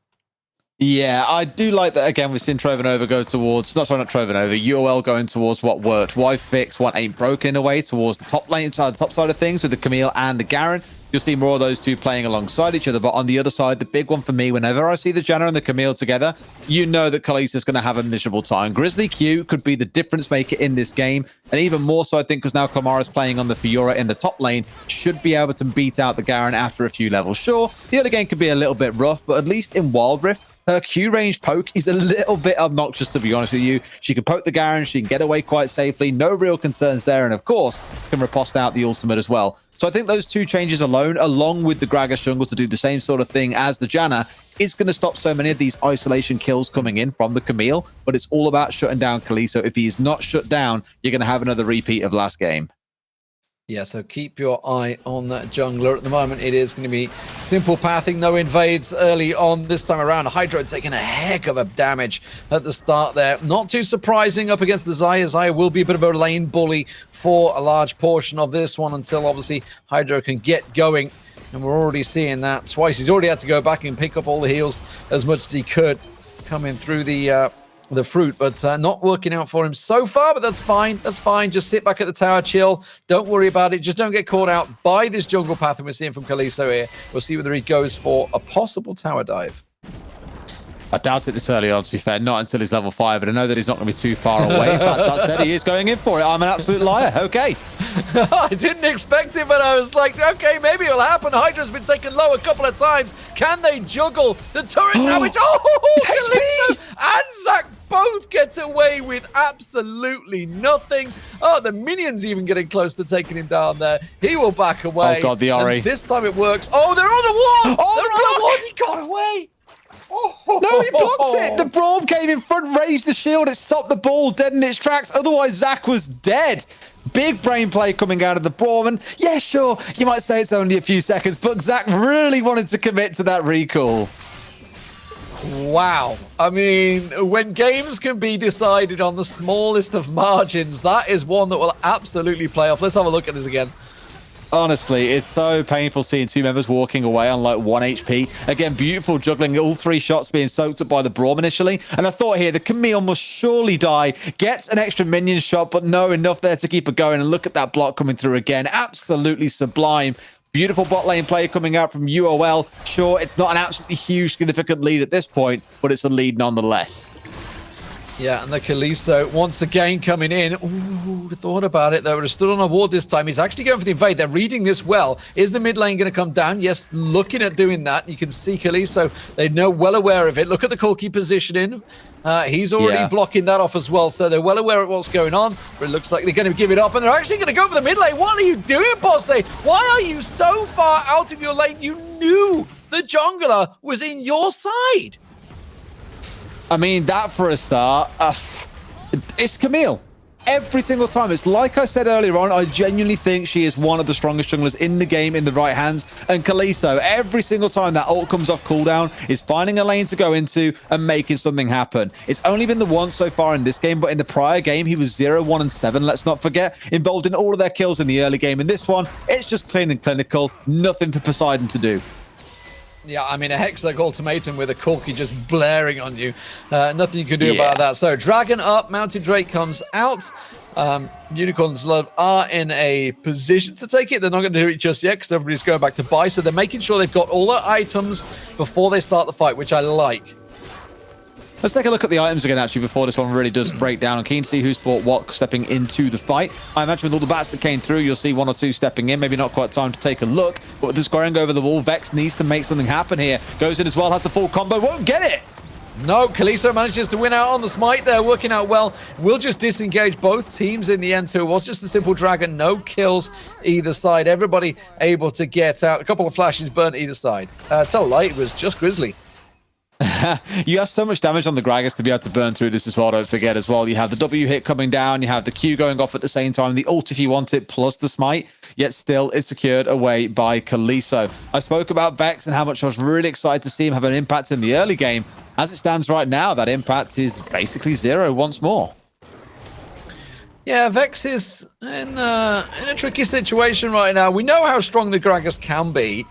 Yeah, I do like that. Again, we've seen Trovo Nova go towards, not Trovo Nova, UOL going towards what worked. Why fix what ain't broken in a way towards the top lane side, the top side of things with the Camille and the Garen. You'll see more of those two playing alongside each other. But on the other side, the big one for me, whenever I see the Janna and the Camille together, you know that Kalisa's going to have a miserable time. Grizzly Q could be the difference maker in this game. And even more so, I think, because now Klamara's playing on the Fiora in the top lane, should be able to beat out the Garen after a few levels. Sure, the other game could be a little bit rough, but at least in Wild Rift, her Q range poke is a little bit obnoxious, to be honest with you. She can poke the Garen, she can get away quite safely, no real concerns there, and of course, can riposte out the ultimate as well. So I think those two changes alone, along with the Gragas jungle to do the same sort of thing as the Janna, is going to stop so many of these isolation kills coming in from the Camille, but it's all about shutting down Kalisto. If he's not shut down, you're going to have another repeat of last game. Yeah, so keep your eye on that jungler. At the moment, it is going to be simple pathing, no invades early on this time around. Hydro taking a heck of a damage at the start there. Not too surprising up against the Xayah. Xayah will be a bit of a lane bully for a large portion of this one until obviously Hydro can get going. And we're already seeing that twice. He's already had to go back and pick up all the heals as much as he could coming through the fruit, but not working out for him so far, but that's fine. That's fine. Just sit back at the tower, chill. Don't worry about it. Just don't get caught out by this jungle path and we're seeing from Kalisto here. We'll see whether he goes for a possible tower dive. I doubt it this early on, to be fair. Not until he's level 5, but I know that he's not going to be too far away. In fact, that said, he is going in for it. I'm an absolute liar. Okay. I didn't expect it, but I was like, okay, maybe it'll happen. Hydra's been taken low a couple of times. Can they juggle the turret damage? Oh, Calypso and Zach both get away with absolutely nothing. Oh, the minions even getting close to taking him down there. He will back away. Oh, God, the Ori. And this time it works. Oh, they're on the wall. Oh, they're on the wall. He got away. No, he blocked it. The Braum came in front, raised the shield. It stopped the ball dead in its tracks. Otherwise, Zach was dead. Big brain play coming out of the Braum. And yeah, sure, you might say it's only a few seconds, but Zach really wanted to commit to that recall. Wow. I mean, when games can be decided on the smallest of margins, that is one that will absolutely play off. Let's have a look at this again. Honestly, it's so painful seeing two members walking away on like 1 HP. Again, beautiful juggling, all 3 shots being soaked up by the Braum initially. And I thought here, the Camille must surely die, gets an extra minion shot, but no, enough there to keep it going. And look at that block coming through again. Absolutely sublime. Beautiful bot lane play coming out from UOL. Sure, it's not an absolutely huge, significant lead at this point, but it's a lead nonetheless. Yeah, and the Kalisto once again coming in. Ooh, thought about it. They would have stood on a ward this time. He's actually going for the invade. They're reading this well. Is the mid lane going to come down? Yes, looking at doing that. You can see Kalisto. They're well aware of it. Look at the Corki positioning. He's already blocking that off as well, so they're well aware of what's going on. But it looks like they're going to give it up, and they're actually going to go for the mid lane. What are you doing, Poste? Why are you so far out of your lane? You knew the jungler was in your side. I mean, that for a start, it's Camille. Every single time. It's like I said earlier on, I genuinely think she is one of the strongest junglers in the game in the right hands. And Kalisto, every single time that ult comes off cooldown, is finding a lane to go into and making something happen. It's only been the once so far in this game, but in the prior game, he was 0, 1, and 7, let's not forget, involved in all of their kills in the early game. In this one, it's just clean and clinical. Nothing for Poseidon to do. Yeah, I mean, a Hex-like ultimatum with a Corki just blaring on you. Nothing you can do about that. So, Dragon up, Mounted Drake comes out. Unicorns Love are in a position to take it. They're not going to do it just yet because everybody's going back to buy. So, they're making sure they've got all their items before they start the fight, which I like. Let's take a look at the items again, actually, before this one really does break down. I'm keen to see who's bought what stepping into the fight. I imagine with all the bats that came through, you'll see 1 or 2 stepping in. Maybe not quite time to take a look, but with the squaring over the wall, Vex needs to make something happen here. Goes in as well, has the full combo, won't get it! No, Kalisto manages to win out on the smite there, working out well. We'll just disengage both teams in the end, so it was just a simple dragon. No kills either side. Everybody able to get out. A couple of flashes burnt either side. Tell a lie, it was just Grizzly. You have so much damage on the Gragas to be able to burn through this as well, don't forget as well. You have the W hit coming down, you have the Q going off at the same time, the ult if you want it, plus the smite, yet still it's secured away by Kalisto. I spoke about Vex and how much I was really excited to see him have an impact in the early game. As it stands right now, that impact is basically 0 once more. Yeah, Vex is in a tricky situation right now. We know how strong the Gragas can be.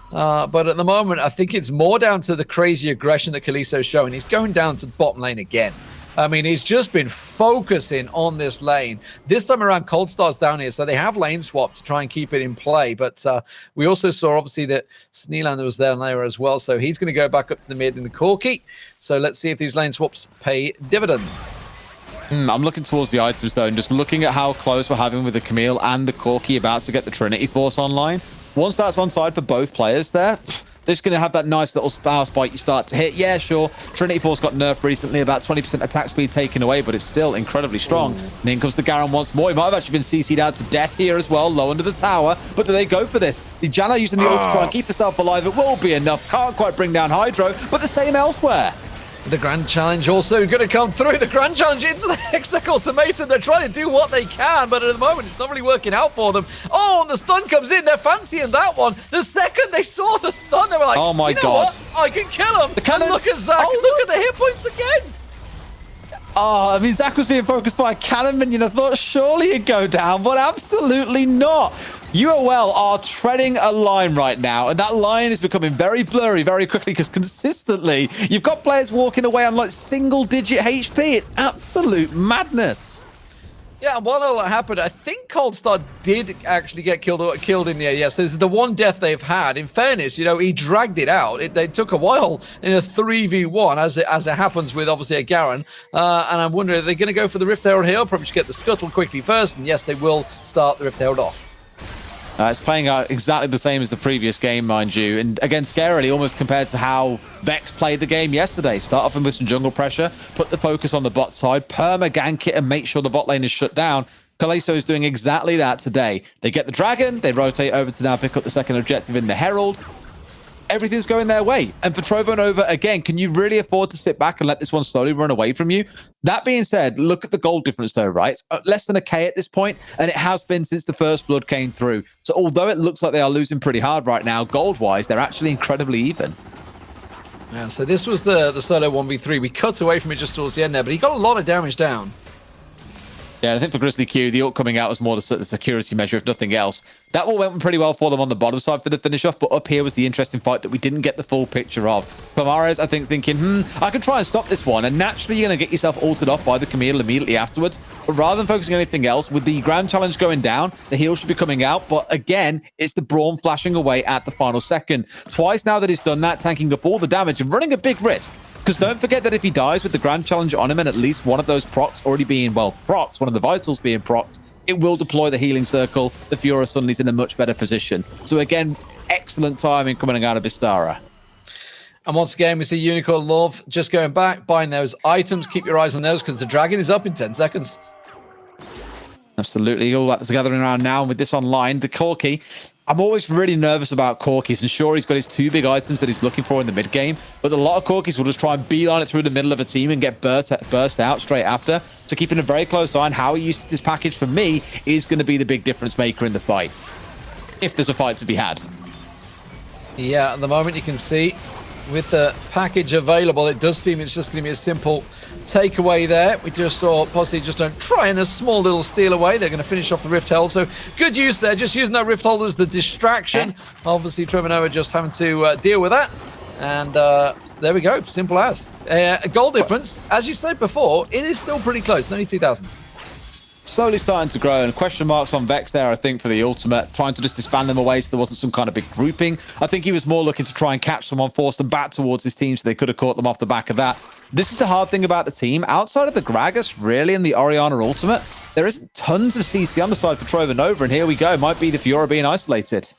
But at the moment, I think it's more down to the crazy aggression that Kalisto's showing. He's going down to the bottom lane again. I mean, he's just been focusing on this lane. This time around, Cold Star's down here, so they have lane swap to try and keep it in play. But we also saw, obviously, that Sneelander was there as well, so he's going to go back up to the mid in the Corki. So let's see if these lane swaps pay dividends. I'm looking towards the items, though, and just looking at how close we're having with the Camille and the Corki about to get the Trinity Force online. Once that's on side for both players there, they're just going to have that nice little power spike you start to hit. Yeah, sure, Trinity Force got nerfed recently, about 20% attack speed taken away, but it's still incredibly strong. And in comes the Garen once more. He might have actually been CC'd out to death here as well, low under the tower. But do they go for this? The Janna using the ult to try and keep herself alive. It will be enough. Can't quite bring down Hydro, but the same elsewhere. The Grand Challenge also going to come through. The Grand Challenge into the Hextech Ultimatum. They're trying to do what they can, but at the moment, it's not really working out for them. Oh, and the stun comes in. They're fancying that one. The second they saw the stun, they were like, oh my God. What? I can kill him. And look at Zach. Oh, look at the hit points again. Oh, I mean, Zach was being focused by a cannon minion. I thought surely he'd go down, but absolutely not. UOL are treading a line right now, and that line is becoming very blurry very quickly because consistently you've got players walking away on like single-digit HP. It's absolute madness. Yeah, and while all that happened, I think Cold Star did actually get killed in the air. Yes, this is the one death they've had. In fairness, you know, he dragged it out. They took a while in a 3v1, as it happens with obviously a Garen. And I'm wondering, are they going to go for the Rift Herald here? Probably just get the Scuttle quickly first. And yes, they will start the Rift Herald off. It's playing out exactly the same as the previous game, mind you. And again, scarily, almost compared to how Vex played the game yesterday. Start off with some jungle pressure, put the focus on the bot side, perma gank it, and make sure the bot lane is shut down. Kaleso is doing exactly that today. They get the Dragon, they rotate over to now pick up the second objective in the Herald. Everything's going their way. And for Trovo Nova, again, can you really afford to sit back and let this one slowly run away from you? That being said, look at the gold difference though, right? It's less than a K at this point, and it has been since the first blood came through. So although it looks like they are losing pretty hard right now, gold-wise, they're actually incredibly even. Yeah, so this was the solo 1v3. We cut away from it just towards the end there, but he got a lot of damage down. Yeah, I think for Grizzly Q, the ult coming out was more the security measure, if nothing else. That all went pretty well for them on the bottom side for the finish off, but up here was the interesting fight that we didn't get the full picture of. Pomares, I think, thinking, I can try and stop this one, and naturally you're going to get yourself ulted off by the Camille immediately afterwards. But rather than focusing on anything else, with the Grand Challenge going down, the heal should be coming out, but again, it's the Braum flashing away at the final second. Twice now that he's done that, tanking up all the damage and running a big risk. Because don't forget that if he dies with the Grand Challenge on him and at least one of those procs already being, well, procs, one of the vitals being procs, it will deploy the healing circle. The Fiora suddenly is in a much better position. So again, excellent timing coming out of Bistara. And once again, we see Unicorn Love just going back, buying those items. Keep your eyes on those because the Dragon is up in 10 seconds. Absolutely. All that's gathering around now. And with this online, the Corki, I'm always really nervous about Corkis, and sure, he's got his two big items that he's looking for in the mid game, but a lot of Corkis will just try and beeline it through the middle of a team and get burst out straight after. So keeping a very close eye on how he uses this package, for me, is going to be the big difference maker in the fight, if there's a fight to be had. Yeah, at the moment you can see with the package available, it does seem it's just going to be a simple takeaway there. We just saw possibly just don't try and a small little steal away. They're going to finish off the Rift Hold. So good use there, just using that Rift Hold as the distraction. Obviously, Trevor Noah just having to deal with that. And there we go, simple as. A goal difference, as you said before, it is still pretty close, only 2,000. Slowly starting to grow, and question marks on Vex there, I think, for the ultimate, trying to just disband them away so there wasn't some kind of big grouping. I think he was more looking to try and catch someone, force them back towards his team so they could have caught them off the back of that. This is the hard thing about the team. Outside of the Gragas, really, and the Orianna ultimate, there isn't tons of CC on the side for Trovo Nova, and here we go. Might be the Fiora being isolated.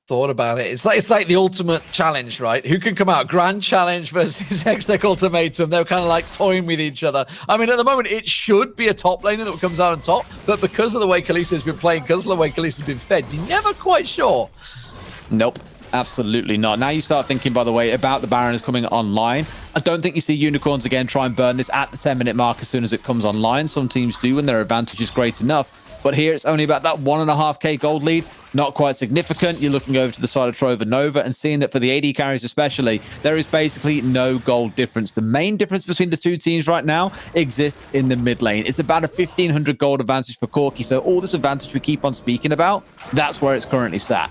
Thought about it. It's like the ultimate challenge, right? Who can come out? Grand Challenge versus Hextech Ultimatum. They're kind of like toying with each other. I mean, at the moment, it should be a top laner that comes out on top, but because of the way Kalisa's been playing, because of the way Kalisa's been fed, you're never quite sure. Nope. Absolutely not. Now you start thinking, by the way, about the Baron is coming online. I don't think you see Unicorns again try and burn this at the 10-minute mark as soon as it comes online. Some teams do when their advantage is great enough. But here it's only about that 1.5k gold lead. Not quite significant. You're looking over to the side of Trovo Nova and seeing that for the AD carries especially, there is basically no gold difference. The main difference between the two teams right now exists in the mid lane. It's about a 1,500 gold advantage for Corki. So all this advantage we keep on speaking about, that's where it's currently sat.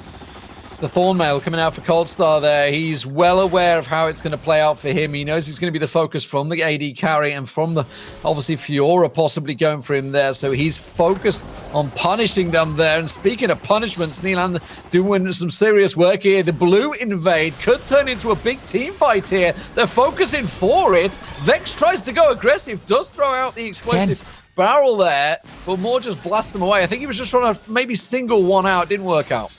The Thornmail coming out for Cold Star there. He's well aware of how it's going to play out for him. He knows he's going to be the focus from the AD carry and from the, obviously, Fiora possibly going for him there. So he's focused on punishing them there. And speaking of punishments, Neelan doing some serious work here. The blue invade could turn into a big team fight here. They're focusing for it. Vex tries to go aggressive, does throw out the explosive barrel there, but more just blast them away. I think he was just trying to maybe single one out. Didn't work out.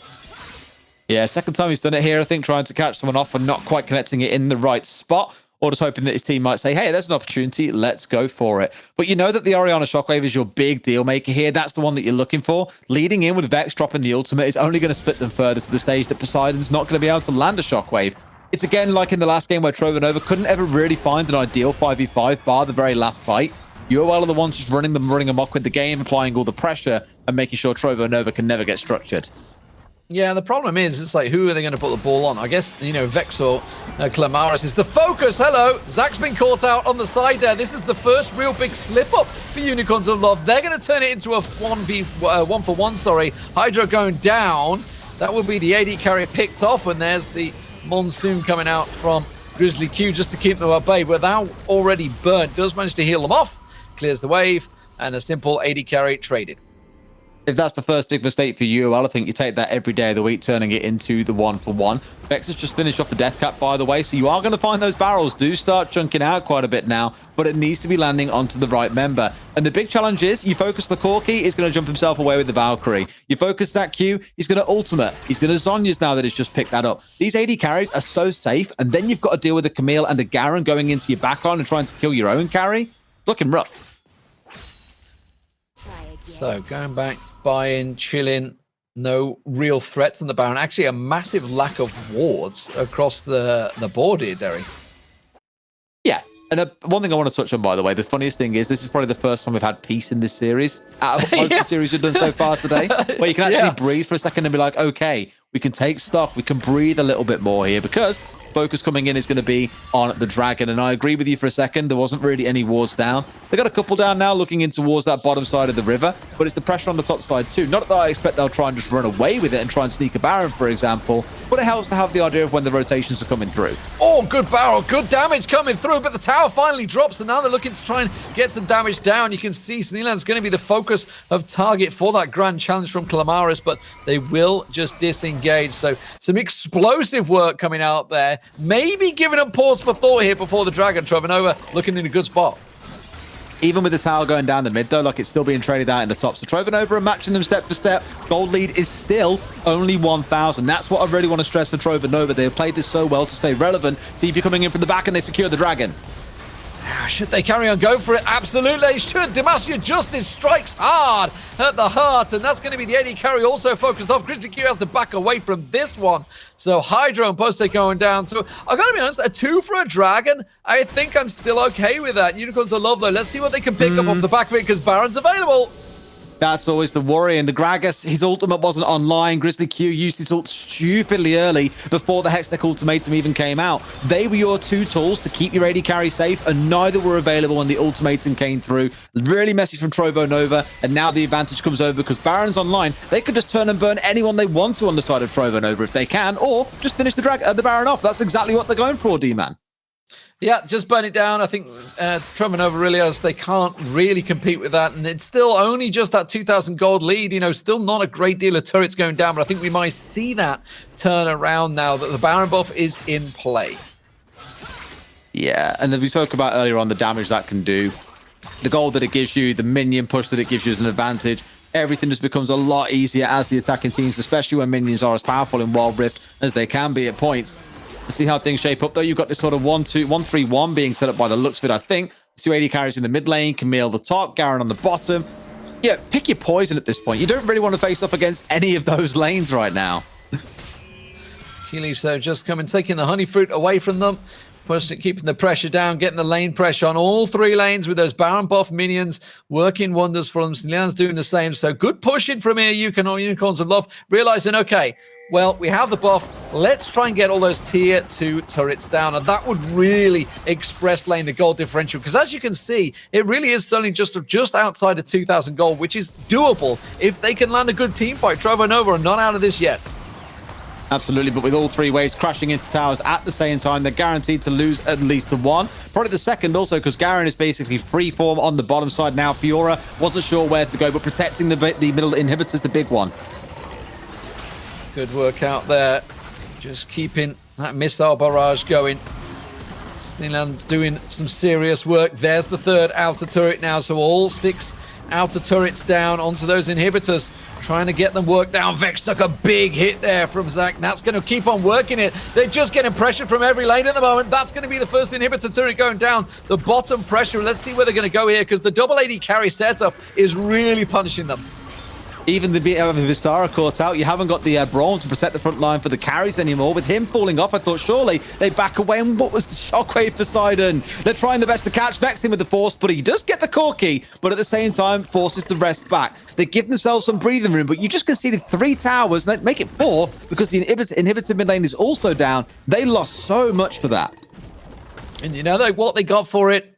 Yeah, second time he's done it here, I think, trying to catch someone off and not quite connecting it in the right spot, or just hoping that his team might say, hey, there's an opportunity, let's go for it. But you know that the Orianna Shockwave is your big deal maker here. That's the one that you're looking for. Leading in with Vex dropping the ultimate is only going to split them further to the stage that Poseidon's not going to be able to land a Shockwave. It's again like in the last game where Trovo Nova couldn't ever really find an ideal 5v5 bar the very last fight. UOL are the ones just running amok with the game, applying all the pressure and making sure Trovo Nova can never get structured. Yeah, the problem is, it's like, who are they going to put the ball on? I guess, you know, Vex or Clamaris is the focus. Hello, Zach's been caught out on the side there. This is the first real big slip-up for Unicorns of Love. They're going to turn it into a 1v1, sorry. Hydra going down. That will be the AD carry picked off, and there's the Monsoon coming out from Grizzly Q just to keep them at bay. Without already burnt, does manage to heal them off. Clears the wave. and a simple AD carry traded. If that's the first big mistake for UOL, I think you take that every day of the week, turning it into the 1-for-1. Vex has just finished off the death cap, by the way, so you are going to find those barrels do start chunking out quite a bit now, but it needs to be landing onto the right member. And the big challenge is, you focus the Corki, he's going to jump himself away with the Valkyrie. You focus that Q, he's going to ultimate. He's going to Zhonya's now that he's just picked that up. These AD carries are so safe, and then you've got to deal with a Camille and a Garen going into your backline and trying to kill your own carry. It's looking rough. So going back, buying, chilling, no real threats on the Baron. Actually, a massive lack of wards across the board here, Derry. Yeah, and one thing I want to touch on, by the way, the funniest thing is this is probably the first time we've had peace in this series. Out of both the series we've done so far today, where you can actually breathe for a second and be like, okay, we can take stock, we can breathe a little bit more here, because focus coming in is going to be on the Dragon. And I agree with you for a second. There wasn't really any wards down. They got a couple down now looking in towards that bottom side of the river, but it's the pressure on the top side too. Not that I expect they'll try and just run away with it and try and sneak a Baron, for example, but it helps to have the idea of when the rotations are coming through. Oh, good barrel, good damage coming through, but the tower finally drops, and now they're looking to try and get some damage down. You can see Sneeland's going to be the focus of target for that grand challenge from Calamaris, but they will just disengage. So some explosive work coming out there. Maybe giving them pause for thought here before the Dragon. Trevor Nova looking in a good spot. Even with the tower going down the mid, though, like it's still being traded out in the top. So Trevor Nova are matching them step for step. Gold lead is still only 1,000. That's what I really want to stress for Trevor Nova. They have played this so well to stay relevant. See if you're coming in from the back and they secure the Dragon. Should they carry on? Go for it. Absolutely they should. Demacia Justice strikes hard at the heart, and that's going to be the AD carry also focused off. Grizzly Q has to back away from this one. So Hydro and Poste going down. So I got to be honest, a 2 for a Dragon, I think I'm still okay with that. Unicorns of Love, though. Let's see what they can pick up off the back of it, because Baron's available. That's always the worry. And the Gragas, his ultimate wasn't online. Grizzly Q used his ult stupidly early before the Hextech ultimatum even came out. They were your 2 tools to keep your AD carry safe, and neither were available when the ultimatum came through. Really messy from Trovo Nova, and now the advantage comes over because Baron's online. They could just turn and burn anyone they want to on the side of Trovo Nova if they can, or just finish the Baron off. That's exactly what they're going for, D-Man. Yeah, just burn it down. I think Trevor Nova realized they can't really compete with that, and it's still only just that 2,000 gold lead. You know, still not a great deal of turrets going down, but I think we might see that turn around now that the Baron buff is in play. Yeah, and as we spoke about earlier on, the damage that can do, the gold that it gives you, the minion push that it gives you as an advantage, everything just becomes a lot easier as the attacking teams, especially when minions are as powerful in Wild Rift as they can be at points. Let's see how things shape up, though. You've got this sort of 1-2-1-3-1 being set up by the looks of it, I think. 2 AD carries in the mid lane, Camille the top, Garen on the bottom. Yeah, pick your poison at this point. You don't really want to face off against any of those lanes right now. Achilles, though, just coming, taking the honey fruit away from them. Keeping the pressure down, getting the lane pressure on all 3 lanes with those Baron buff minions working wonders for them. Leon's doing the same. So good pushing from here, Unicorns of Love, realizing, okay, well, we have the buff. Let's try and get all those tier 2 turrets down. And that would really express lane the gold differential. Because as you can see, it really is only just outside of 2,000 gold, which is doable if they can land a good team fight. Trovo Nova are not out of this yet. Absolutely, but with all 3 waves crashing into towers at the same time, they're guaranteed to lose at least the 1. Probably the second also, because Garen is basically freeform on the bottom side now. Fiora wasn't sure where to go, but protecting the middle inhibitors, the big one. Good work out there. Just keeping that missile barrage going. Sneeland's doing some serious work. There's the 3rd outer turret now, so all 6 outer turrets down onto those inhibitors. Trying to get them worked down. Vex took a big hit there from Zach. That's going to keep on working it. They're just getting pressure from every lane at the moment. That's going to be the first inhibitor turret going down. The bottom pressure. Let's see where they're going to go here, because the double AD carry setup is really punishing them. Even the Vistara caught out. You haven't got the Braum to protect the front line for the carries anymore. With him falling off, I thought surely they back away. And what was the shockwave Poseidon? They're trying the best to catch Vex him with the Force, but he does get the core key, but at the same time forces the rest back. They give themselves some breathing room, but you just conceded 3 towers, and make it 4 because the inhibitor mid lane is also down. They lost so much for that. And you know what they got for it?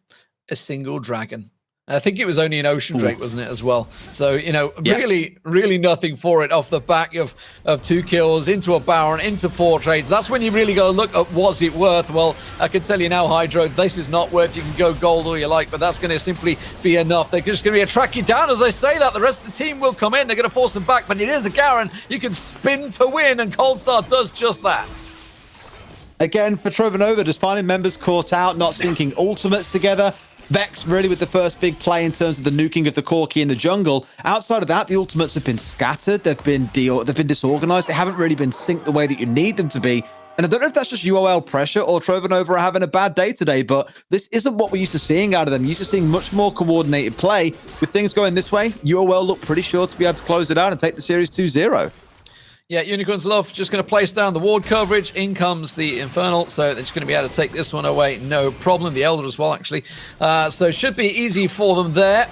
A single dragon. I think it was only an Ocean Drake, wasn't it, as well? So, you know, Yeah. really nothing for it off the back of 2 kills, into a Baron, into 4 trades. That's when you really got to look at, was it worth? Well, I can tell you now, Hydro, this is not worth. You can go gold all you like, but that's going to simply be enough. They're just going to track you down as I say that. The rest of the team will come in. They're going to force them back, but it is a Garen. You can spin to win, and Coldstar does just that. Again, for Trovanova, just finding members caught out, not syncing ultimates together. Vex really with the first big play in terms of the nuking of the Corki in the jungle. Outside of that, the ultimates have been scattered. They've been disorganized. They haven't really been synced the way that you need them to be. And I don't know if that's just UOL pressure or Trovanova are having a bad day today, but this isn't what we're used to seeing out of them. We're used to seeing much more coordinated play. With things going this way, UOL look pretty sure to be able to close it out and take the series 2-0. Yeah, Unicorns Love just going to place down the ward coverage. In comes the Infernal, so they're just going to be able to take this one away. No problem. The Elder as well, actually. So should be easy for them there.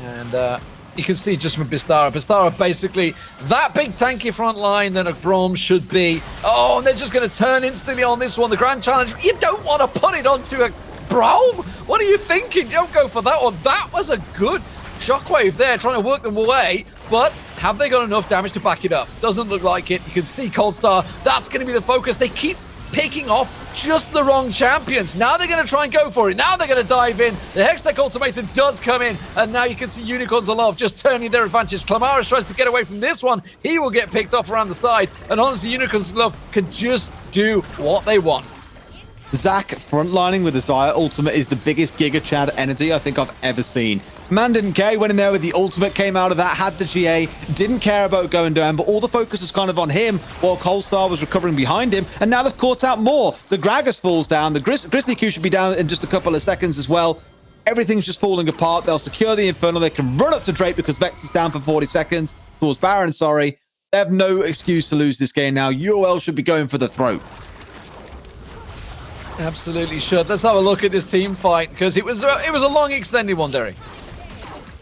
And you can see just from Bistara. Bistara basically that big tanky front line that a Braum should be. Oh, and they're just going to turn instantly on this one. The Grand Challenge. You don't want to put it onto a Braum. What are you thinking? Don't go for that one. That was a good shockwave there, trying to work them away. But have they got enough damage to back it up? Doesn't look like it. You can see Coldstar. That's going to be the focus. They keep picking off just the wrong champions. Now they're going to try and go for it. Now they're going to dive in. The Hextech Ultimatum does come in. And now you can see Unicorns Alive just turning their advantage. Clamaris tries to get away from this one. He will get picked off around the side. And honestly, Unicorns Alive can just do what they want. Zach frontlining with the Zaya ultimate is the biggest Giga Chad energy I think I've ever seen. Man didn't care, he went in there with the ultimate, came out of that, had the GA, didn't care about going down, but all the focus is kind of on him while Coldstar was recovering behind him, and now they've caught out more. The Gragas falls down, the Grizzly Q should be down in just a couple of seconds as well. Everything's just falling apart. They'll secure the Infernal, they can run up to Drake because Vex is down for 40 seconds, towards Baron, sorry. They have no excuse to lose this game now. UOL should be going for the throat. Absolutely should. Let's have a look at this team fight, because it was a long extended one, Derry.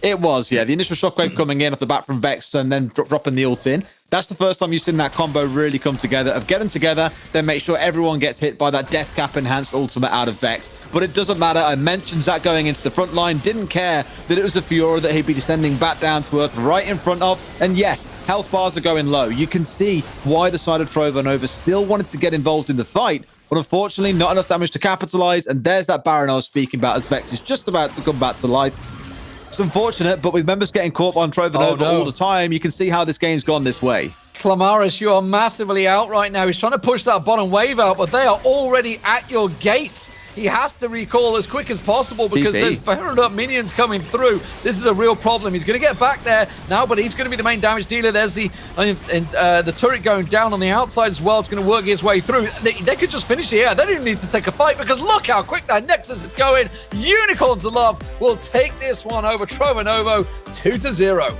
It was, yeah. The initial shockwave coming in off the bat from Vex and then dropping the ult in. That's the first time you've seen that combo really come together, of get them together, then make sure everyone gets hit by that death cap enhanced ultimate out of Vex. But it doesn't matter. I mentioned Zach going into the front line, didn't care that it was a Fiora that he'd be descending back down to earth right in front of. And yes, health bars are going low. You can see why the side of Trovanova still wanted to get involved in the fight. But unfortunately, not enough damage to capitalize. And there's that Baron I was speaking about as Vex is just about to come back to life. It's unfortunate, but with members getting caught on Trovanova all the time, you can see how this game's gone this way. Clamaris, you are massively out right now. He's trying to push that bottom wave out, but they are already at your gate. He has to recall as quick as possible because there's powered up minions coming through. This is a real problem. He's going to get back there now, but he's going to be the main damage dealer. There's the turret going down on the outside as well. It's going to work his way through. They could just finish it here. They don't even need to take a fight because look how quick that Nexus is going. Unicorns of Love will take this one over Trovanova 2-0.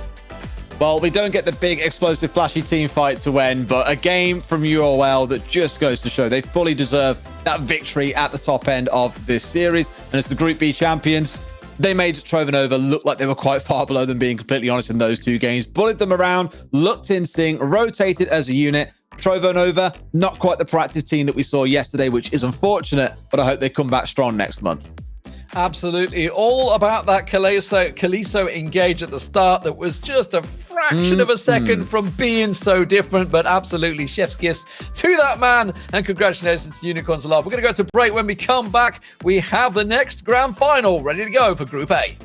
Well, we don't get the big, explosive, flashy team fight to end, but a game from UOL that just goes to show they fully deserve that victory at the top end of this series. And as the Group B champions, they made Trovanova look like they were quite far below them, being completely honest, in those 2 games. Bullied them around, looked in sync, rotated as a unit. Trovanova, not quite the proactive team that we saw yesterday, which is unfortunate, but I hope they come back strong next month. Absolutely. All about that Kalisto engage at the start that was just a fraction of a second from being so different, but absolutely chef's kiss to that man, and congratulations to Unicorns Alive. We're going to go to break. When we come back, we have the next grand final ready to go for Group A.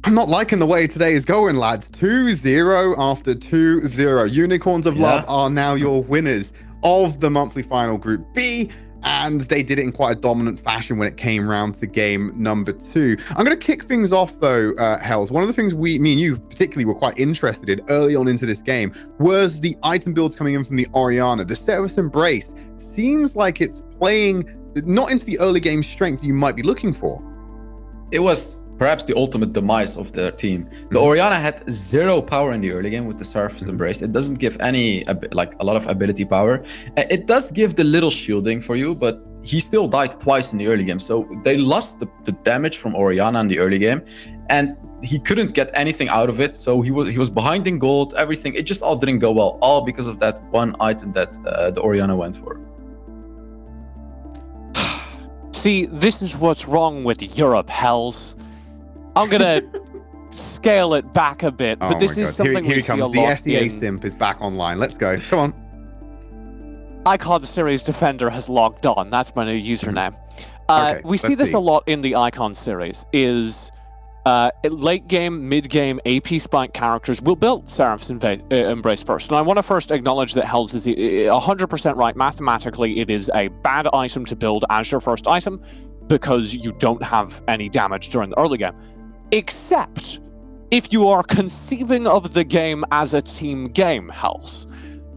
I'm not liking the way today is going, lads. 2-0 after 2-0. Unicorns of Love are now your winners of the monthly final Group B, and they did it in quite a dominant fashion when it came round to game number 2. I'm going to kick things off, though, Hells. One of the things me and you particularly were quite interested in early on into this game was the item builds coming in from the Orianna. The Seraph's Embrace seems like it's playing not into the early game strength you might be looking for. It was perhaps the ultimate demise of their team. The Orianna had 0 power in the early game with the Seraph's Embrace. It doesn't give any, like, a lot of ability power. It does give the little shielding for you, but he still died twice in the early game. So they lost the damage from Orianna in the early game, and he couldn't get anything out of it. So he was behind in gold, everything. It just all didn't go well, all because of that one item that the Orianna went for. See, this is what's wrong with Europe, Hells. I'm gonna scale it back a bit, but this is something here we he see a comes. The lot SEA in... simp is back online. Let's go. Come on. Icon Series Defender has logged on. That's my new username. Okay, we see let's this see. a lot in the Icon series, is late game, mid game, AP spike characters will build Seraph's Embrace first. And I want to first acknowledge that Hells is 100% right. Mathematically, it is a bad item to build as your first item because you don't have any damage during the early game. Except if you are conceiving of the game as a team game, Hells.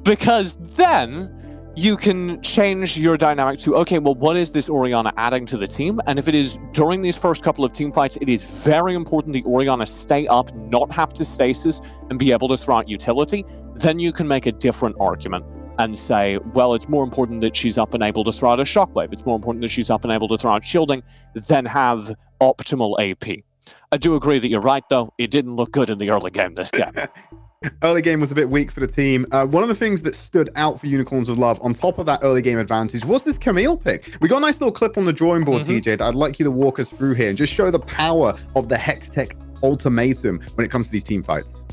Because then you can change your dynamic to, okay, well, what is this Orianna adding to the team? And if it is during these first couple of team fights, it is very important the Orianna stay up, not have to stasis, and be able to throw out utility. Then you can make a different argument and say, well, it's more important that she's up and able to throw out a shockwave. It's more important that she's up and able to throw out shielding than have optimal AP. I do agree that you're right, though. It didn't look good in the early game this game. Early game was a bit weak for the team. One of the things that stood out for Unicorns of Love on top of that early game advantage was this Camille pick. We got a nice little clip on the drawing board, TJ, that I'd like you to walk us through here and just show the power of the Hextech ultimatum when it comes to these team fights.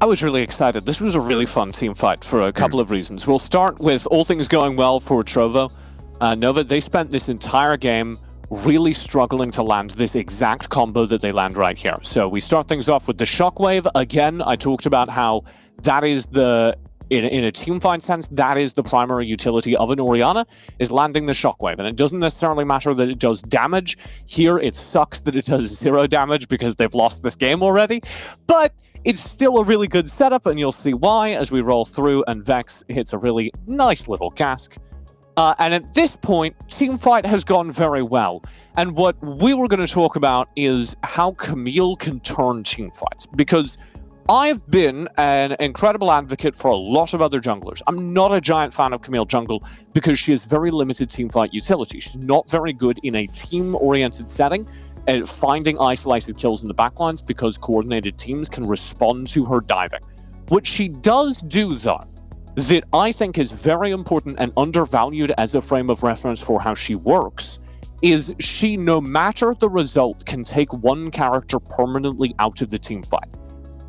I was really excited. This was a really fun team fight for a couple of reasons. We'll start with all things going well for Trovo. Nova, they spent this entire game really struggling to land this exact combo that they land right here. So we start things off with the Shockwave. Again, I talked about how that is the, in a team fight sense, that is the primary utility of an Orianna, is landing the Shockwave. And it doesn't necessarily matter that it does damage. Here, it sucks that it does 0 damage because they've lost this game already. But it's still a really good setup, and you'll see why as we roll through, and Vex hits a really nice little cask. And at this point, teamfight has gone very well. And what we were going to talk about is how Camille can turn teamfights. Because I've been an incredible advocate for a lot of other junglers. I'm not a giant fan of Camille jungle because she has very limited teamfight utility. She's not very good in a team-oriented setting at finding isolated kills in the backlines because coordinated teams can respond to her diving. What she does do, though, that I think is very important and undervalued as a frame of reference for how she works, is she, no matter the result, can take one character permanently out of the team fight.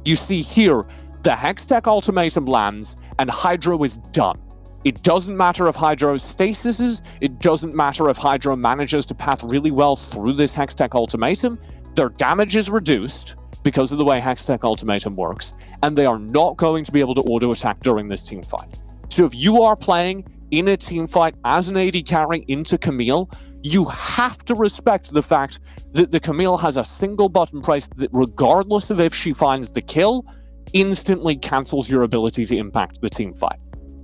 You see here, the Hextech ultimatum lands, and Hydro is done. It doesn't matter if Hydro stasises, it doesn't matter if Hydro manages to path really well through this Hextech ultimatum, their damage is reduced, because of the way Hextech ultimatum works, and they are not going to be able to auto-attack during this team fight. So if you are playing in a team fight as an AD carry into Camille, you have to respect the fact that the Camille has a single button press that, regardless of if she finds the kill, instantly cancels your ability to impact the team fight.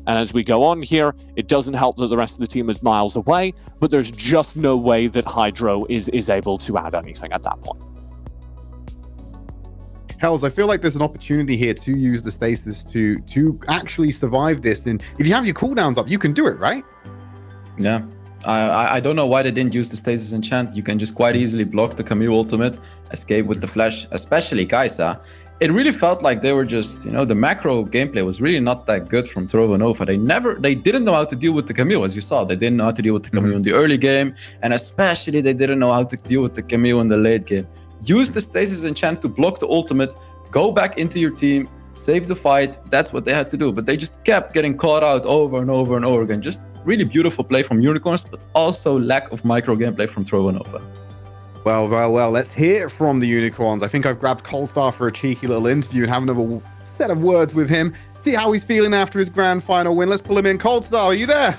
And as we go on here, it doesn't help that the rest of the team is miles away, but there's just no way that Hydro is able to add anything at that point. Hells, I feel like there's an opportunity here to use the stasis to actually survive this. And if you have your cooldowns up, you can do it, right? Yeah. I don't know why they didn't use the stasis enchant. You can just quite easily block the Camille ultimate, escape with the flash, especially Kai'Sa. It really felt like they were just, the macro gameplay was really not that good from Trovo Nova. They didn't know how to deal with the Camille, as you saw. They didn't know how to deal with the Camille in the early game, and especially they didn't know how to deal with the Camille in the late game. Use the stasis enchant to block the ultimate, go back into your team, save the fight. That's what they had to do. But they just kept getting caught out over and over and over again. Just really beautiful play from Unicorns, but also lack of micro gameplay from Trovo Nova. Well, let's hear it from the Unicorns. I think I've grabbed Colstar for a cheeky little interview and have another set of words with him. See how he's feeling after his grand final win. Let's pull him in. Colstar, are you there?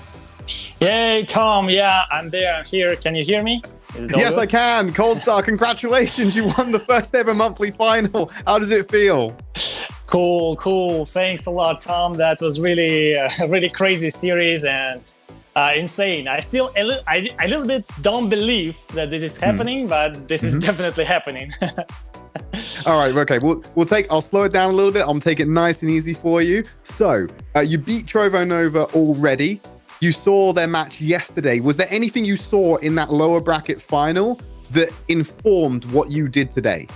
Yay, Tom. Yeah, I'm there. I'm here. Can you hear me? Yes, I can. Coldstar, congratulations. You won the first ever monthly final. How does it feel? Cool. Thanks a lot, Tom. That was really a really crazy series and insane. I still a little bit don't believe that this is happening, but this is definitely happening. All right, okay. I'll slow it down a little bit. I'll take it nice and easy for you. So, you beat Trovo Nova already. you saw their match yesterday. Was there anything you saw in that lower bracket final that informed what you did today?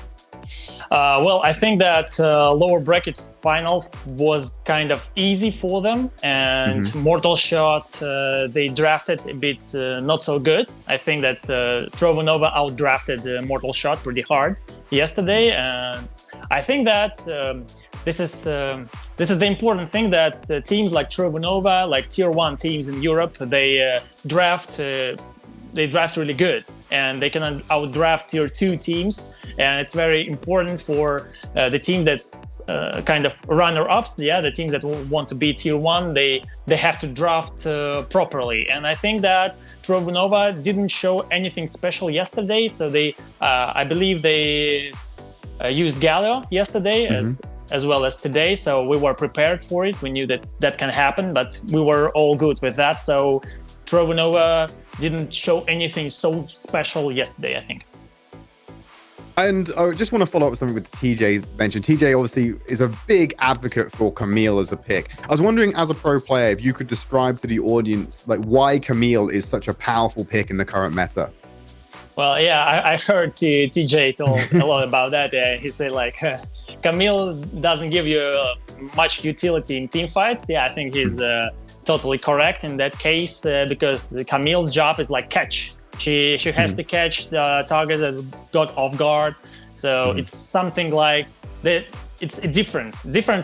Well, I think that lower bracket final was kind of easy for them, and Mortal Shot, they drafted a bit not so good. I think that Trovonova outdrafted Mortal Shot pretty hard yesterday, and I think that this is the important thing, that teams like Trovonova, like tier 1 teams in Europe, they draft really good, and they can outdraft tier 2 teams. And it's very important for the team that's kind of runner-ups, the teams that want to be tier 1, they have to draft properly. And I think that Trovonova didn't show anything special yesterday, so I believe they used Galio yesterday as well as today, so we were prepared for it. We knew that can happen, but we were all good with that. So Trovonova didn't show anything so special yesterday, I think. And I just want to follow up with something with TJ mentioned. TJ obviously is a big advocate for Camille as a pick. I was wondering, as a pro player, if you could describe to the audience like why Camille is such a powerful pick in the current meta. Well, yeah, I heard TJ talk a lot about that. He said like Camille doesn't give you much utility in team fights. Yeah, I think he's totally correct in that case, because Camille's job is like catch. She has to catch the targets that got off guard. So it's something like that. It's different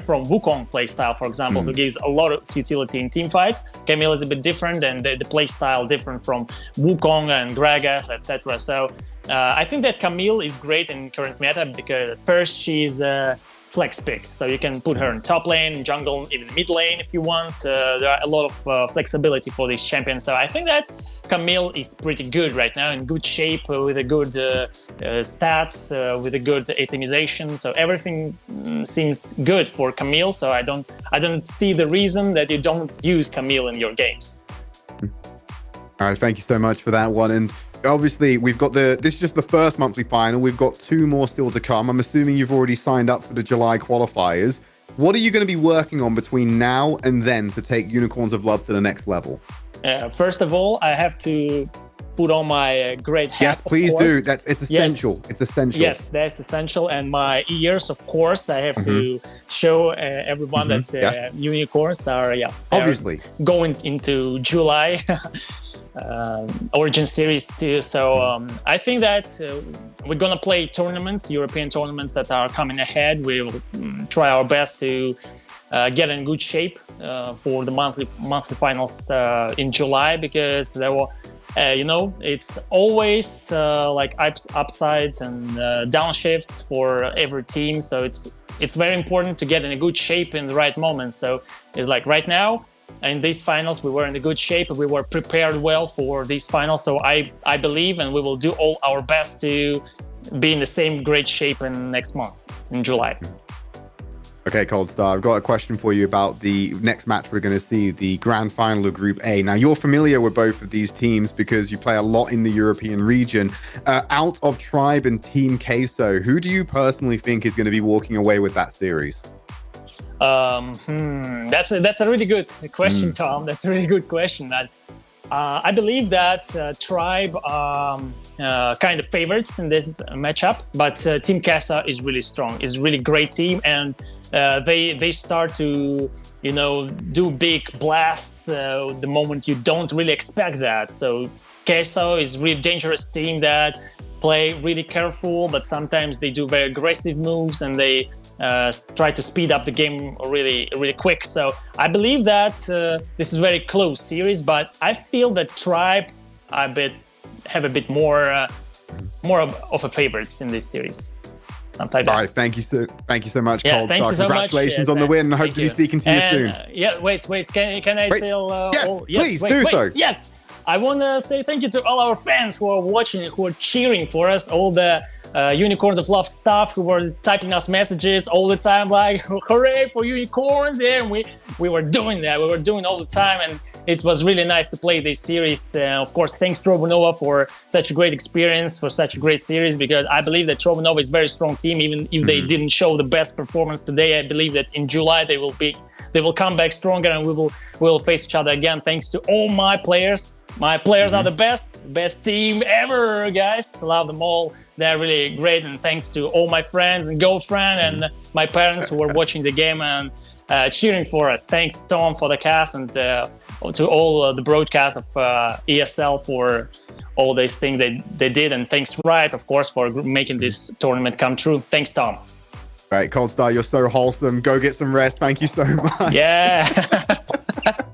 from Wukong playstyle, for example, who gives a lot of utility in team fights. Camille is a bit different, and the playstyle different from Wukong and Gragas, etc. So I think that Camille is great in current meta because first she's a flex pick, so you can put her in top lane, jungle, even mid lane if you want. There are a lot of flexibility for these champions. So I think that Camille is pretty good right now, in good shape, with a good stats, with a good itemization. So everything seems good for Camille. So I don't see the reason that you don't use Camille in your games. All right, thank you so much for that one. And obviously, we've got this is just the first monthly final. We've got 2 more still to come. I'm assuming you've already signed up for the July qualifiers. What are you going to be working on between now and then to take Unicorns of Love to the next level? First of all, I have to put on my great hat. Yes, please do. It's essential. Yes. It's essential. Yes, that's essential. And my ears, of course, I have to show everyone that Unicorns are obviously going into July. Origin series too. So I think that we're gonna play tournaments, European tournaments that are coming ahead. We will try our best to get in good shape for the monthly finals in July, because there were it's always like upsides and downshifts for every team. So it's very important to get in a good shape in the right moment. So it's like right now, in these finals, we were in a good shape. We were prepared well for these finals. So I believe, and we will do all our best to be in the same great shape in next month, in July. Okay, Cold Star, I've got a question for you about the next match we're going to see, the grand final of Group A. Now, you're familiar with both of these teams because you play a lot in the European region. Out of Tribe and Team Queso, who do you personally think is going to be walking away with that series? That's a really good question, Tom. That's a really good question. I believe that Tribe kind of favorites in this matchup, but Team Queso is really strong. It's a really great team, and they start to do big blasts the moment you don't really expect that. So Queso is a really dangerous team that play really careful, but sometimes they do very aggressive moves, and they try to speed up the game really, really quick. So I believe that this is a very close series, but I feel that Tribe have a bit more of a favorites in this series. Like all right, thank you so much, Cold Star. So congratulations on the win. I hope to be speaking to you soon. Wait, can I tell? Yes, please do so. Yes. I want to say thank you to all our fans who are watching, who are cheering for us, all the Unicorns of Love staff who were typing us messages all the time, like, hooray for Unicorns. Yeah, and we were doing that. We were doing all the time, and it was really nice to play this series. Of course, thanks Trovonova for such a great experience, for such a great series, because I believe that Trovonova is a very strong team. Even if they didn't show the best performance today, I believe that in July they will be they will come back stronger, and we'll face each other again. Thanks to all my players. My players are the best team ever, guys. Love them all. They're really great, and thanks to all my friends and girlfriend and my parents who were watching the game and cheering for us. Thanks, Tom, for the cast, and to all the broadcast of ESL for all these things they did, and thanks Riot, of course, for making this tournament come true. Thanks, Tom. Right, Coldstar, you're so wholesome. Go get some rest. Thank you so much. Yeah.